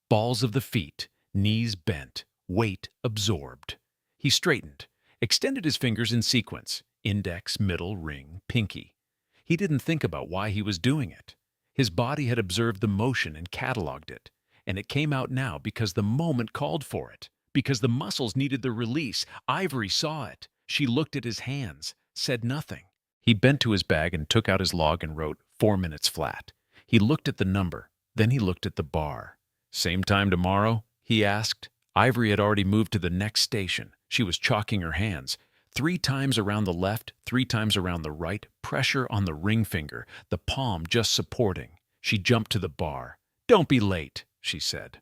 Balls of the feet, knees bent, weight absorbed. He straightened, extended his fingers in sequence, index, middle, ring, pinky. He didn't think about why he was doing it. His body had observed the motion and cataloged it, and it came out now because the moment called for it, because the muscles needed the release. Ivory saw it. She looked at his hands, said nothing. He bent to his bag and took out his log and wrote 4 minutes flat. He looked at the number, then he looked at the bar. "Same time tomorrow?" he asked. Ivory had already moved to the next station. She was chalking her hands. 3 times around the left, 3 times around the right, pressure on the ring finger, the palm just supporting. She jumped to the bar. "Don't be late," she said.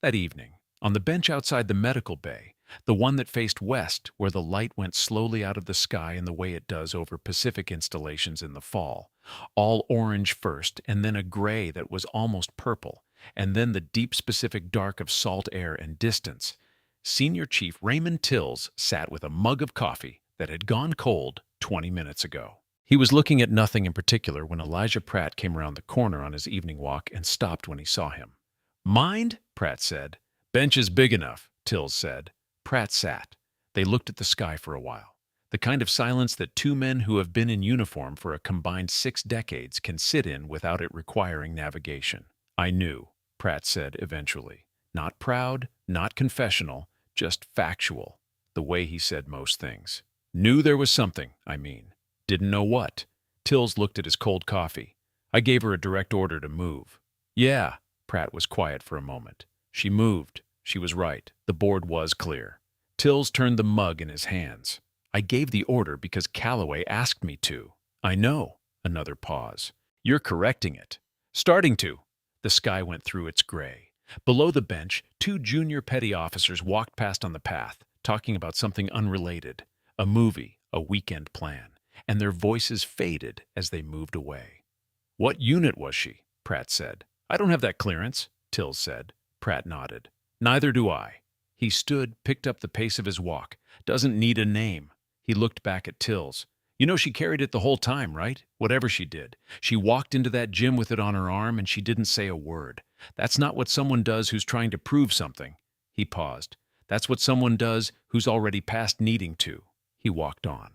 That evening, on the bench outside the medical bay, the one that faced west where the light went slowly out of the sky in the way it does over Pacific installations in the fall, all orange first and then a gray that was almost purple, and then the deep Pacific dark of salt air and distance, Senior Chief Raymond Tills sat with a mug of coffee that had gone cold 20 minutes ago. He was looking at nothing in particular when Elijah Pratt came around the corner on his evening walk and stopped when he saw him. "Mind?" Pratt said. "Bench is big enough," Tills said. Pratt sat. They looked at the sky for a while. The kind of silence that 2 men who have been in uniform for a combined 6 decades can sit in without it requiring navigation. "I knew," Pratt said eventually. Not proud, not confessional, just factual, the way he said most things. "Knew there was something, I mean. Didn't know what." Tills looked at his cold coffee. "I gave her a direct order to move." "Yeah." Pratt was quiet for a moment. "She moved. She was right. The board was clear." Tills turned the mug in his hands. "I gave the order because Calloway asked me to." "I know." Another pause. "You're correcting it." "Starting to." The sky went through its gray. Below the bench, 2 junior petty officers walked past on the path, talking about something unrelated, a movie, a weekend plan, and their voices faded as they moved away. "What unit was she?" Pratt said. "I don't have that clearance," Tills said. Pratt nodded. "Neither do I." He stood, picked up the pace of his walk. "Doesn't need a name." He looked back at Tills. "You know she carried it the whole time, right? Whatever she did. She walked into that gym with it on her arm and she didn't say a word. That's not what someone does who's trying to prove something." He paused. That's what someone does who's already past needing to. He walked on.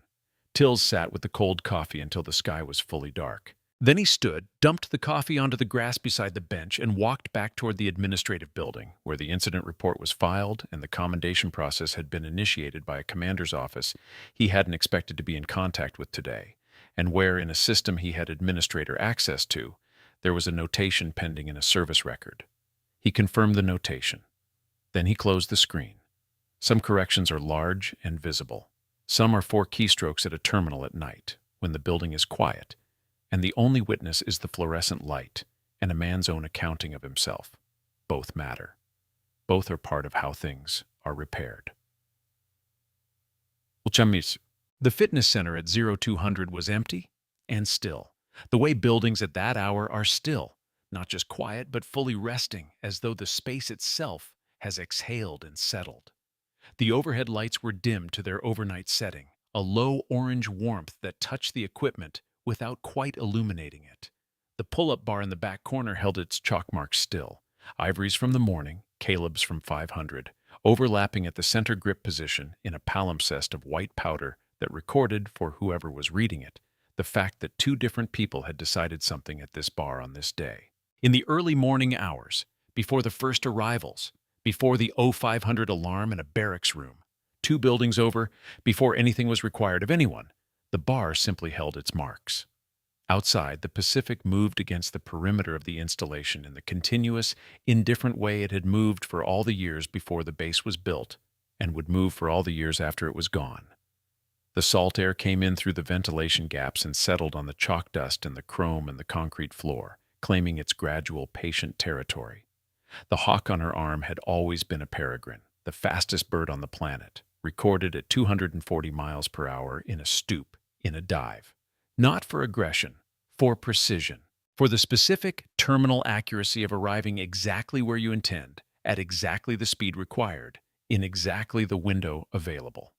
Tills sat with the cold coffee until the sky was fully dark. Then he stood, dumped the coffee onto the grass beside the bench, and walked back toward the administrative building, where the incident report was filed and the commendation process had been initiated by a commander's office he hadn't expected to be in contact with today, and where, in a system he had administrator access to, there was a notation pending in a service record. He confirmed the notation. Then he closed the screen. Some corrections are large and visible. Some are 4 keystrokes at a terminal at night, when the building is quiet, and the only witness is the fluorescent light and a man's own accounting of himself. Both matter. Both are part of how things are repaired. The fitness center at 0200 was empty and still, the way buildings at that hour are still, not just quiet but fully resting, as though the space itself has exhaled and settled. The overhead lights were dimmed to their overnight setting, a low orange warmth that touched the equipment without quite illuminating it. The pull-up bar in the back corner held its chalk marks still. Ivory's from the morning, Caleb's from 500, overlapping at the center grip position in a palimpsest of white powder that recorded, for whoever was reading it, the fact that 2 different people had decided something at this bar on this day. In the early morning hours, before the first arrivals, before the 0500 alarm in a barracks room, 2 buildings over, before anything was required of anyone, the bar simply held its marks. Outside, the Pacific moved against the perimeter of the installation in the continuous, indifferent way it had moved for all the years before the base was built, and would move for all the years after it was gone. The salt air came in through the ventilation gaps and settled on the chalk dust and the chrome and the concrete floor, claiming its gradual, patient territory. The hawk on her arm had always been a peregrine, the fastest bird on the planet, recorded at 240 miles per hour in a stoop, in a dive. Not for aggression, for precision, for the specific terminal accuracy of arriving exactly where you intend, at exactly the speed required, in exactly the window available.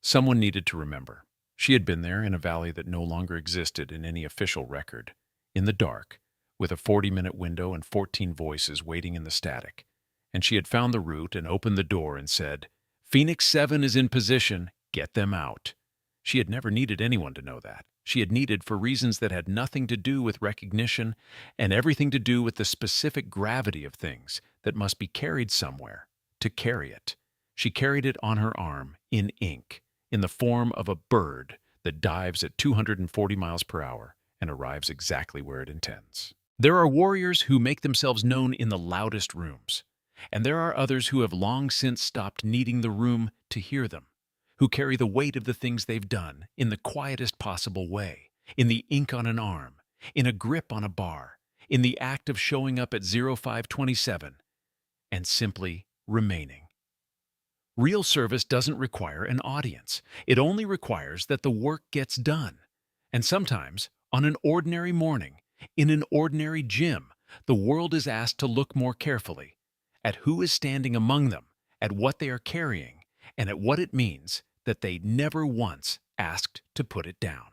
Someone needed to remember. She had been there in a valley that no longer existed in any official record, in the dark, with a 40-minute window and 14 voices waiting in the static, and she had found the route and opened the door and said, "Phoenix 7 is in position, get them out." She had never needed anyone to know that. She had needed for reasons that had nothing to do with recognition and everything to do with the specific gravity of things that must be carried somewhere, to carry it. She carried it on her arm, in ink, in the form of a bird that dives at 240 miles per hour and arrives exactly where it intends. There are warriors who make themselves known in the loudest rooms, and there are others who have long since stopped needing the room to hear them, who carry the weight of the things they've done in the quietest possible way, in the ink on an arm, in a grip on a bar, in the act of showing up at 0527, and simply remaining. Real service doesn't require an audience. It only requires that the work gets done. And sometimes, on an ordinary morning, in an ordinary gym, the world is asked to look more carefully at who is standing among them, at what they are carrying, and at what it means that they never once asked to put it down.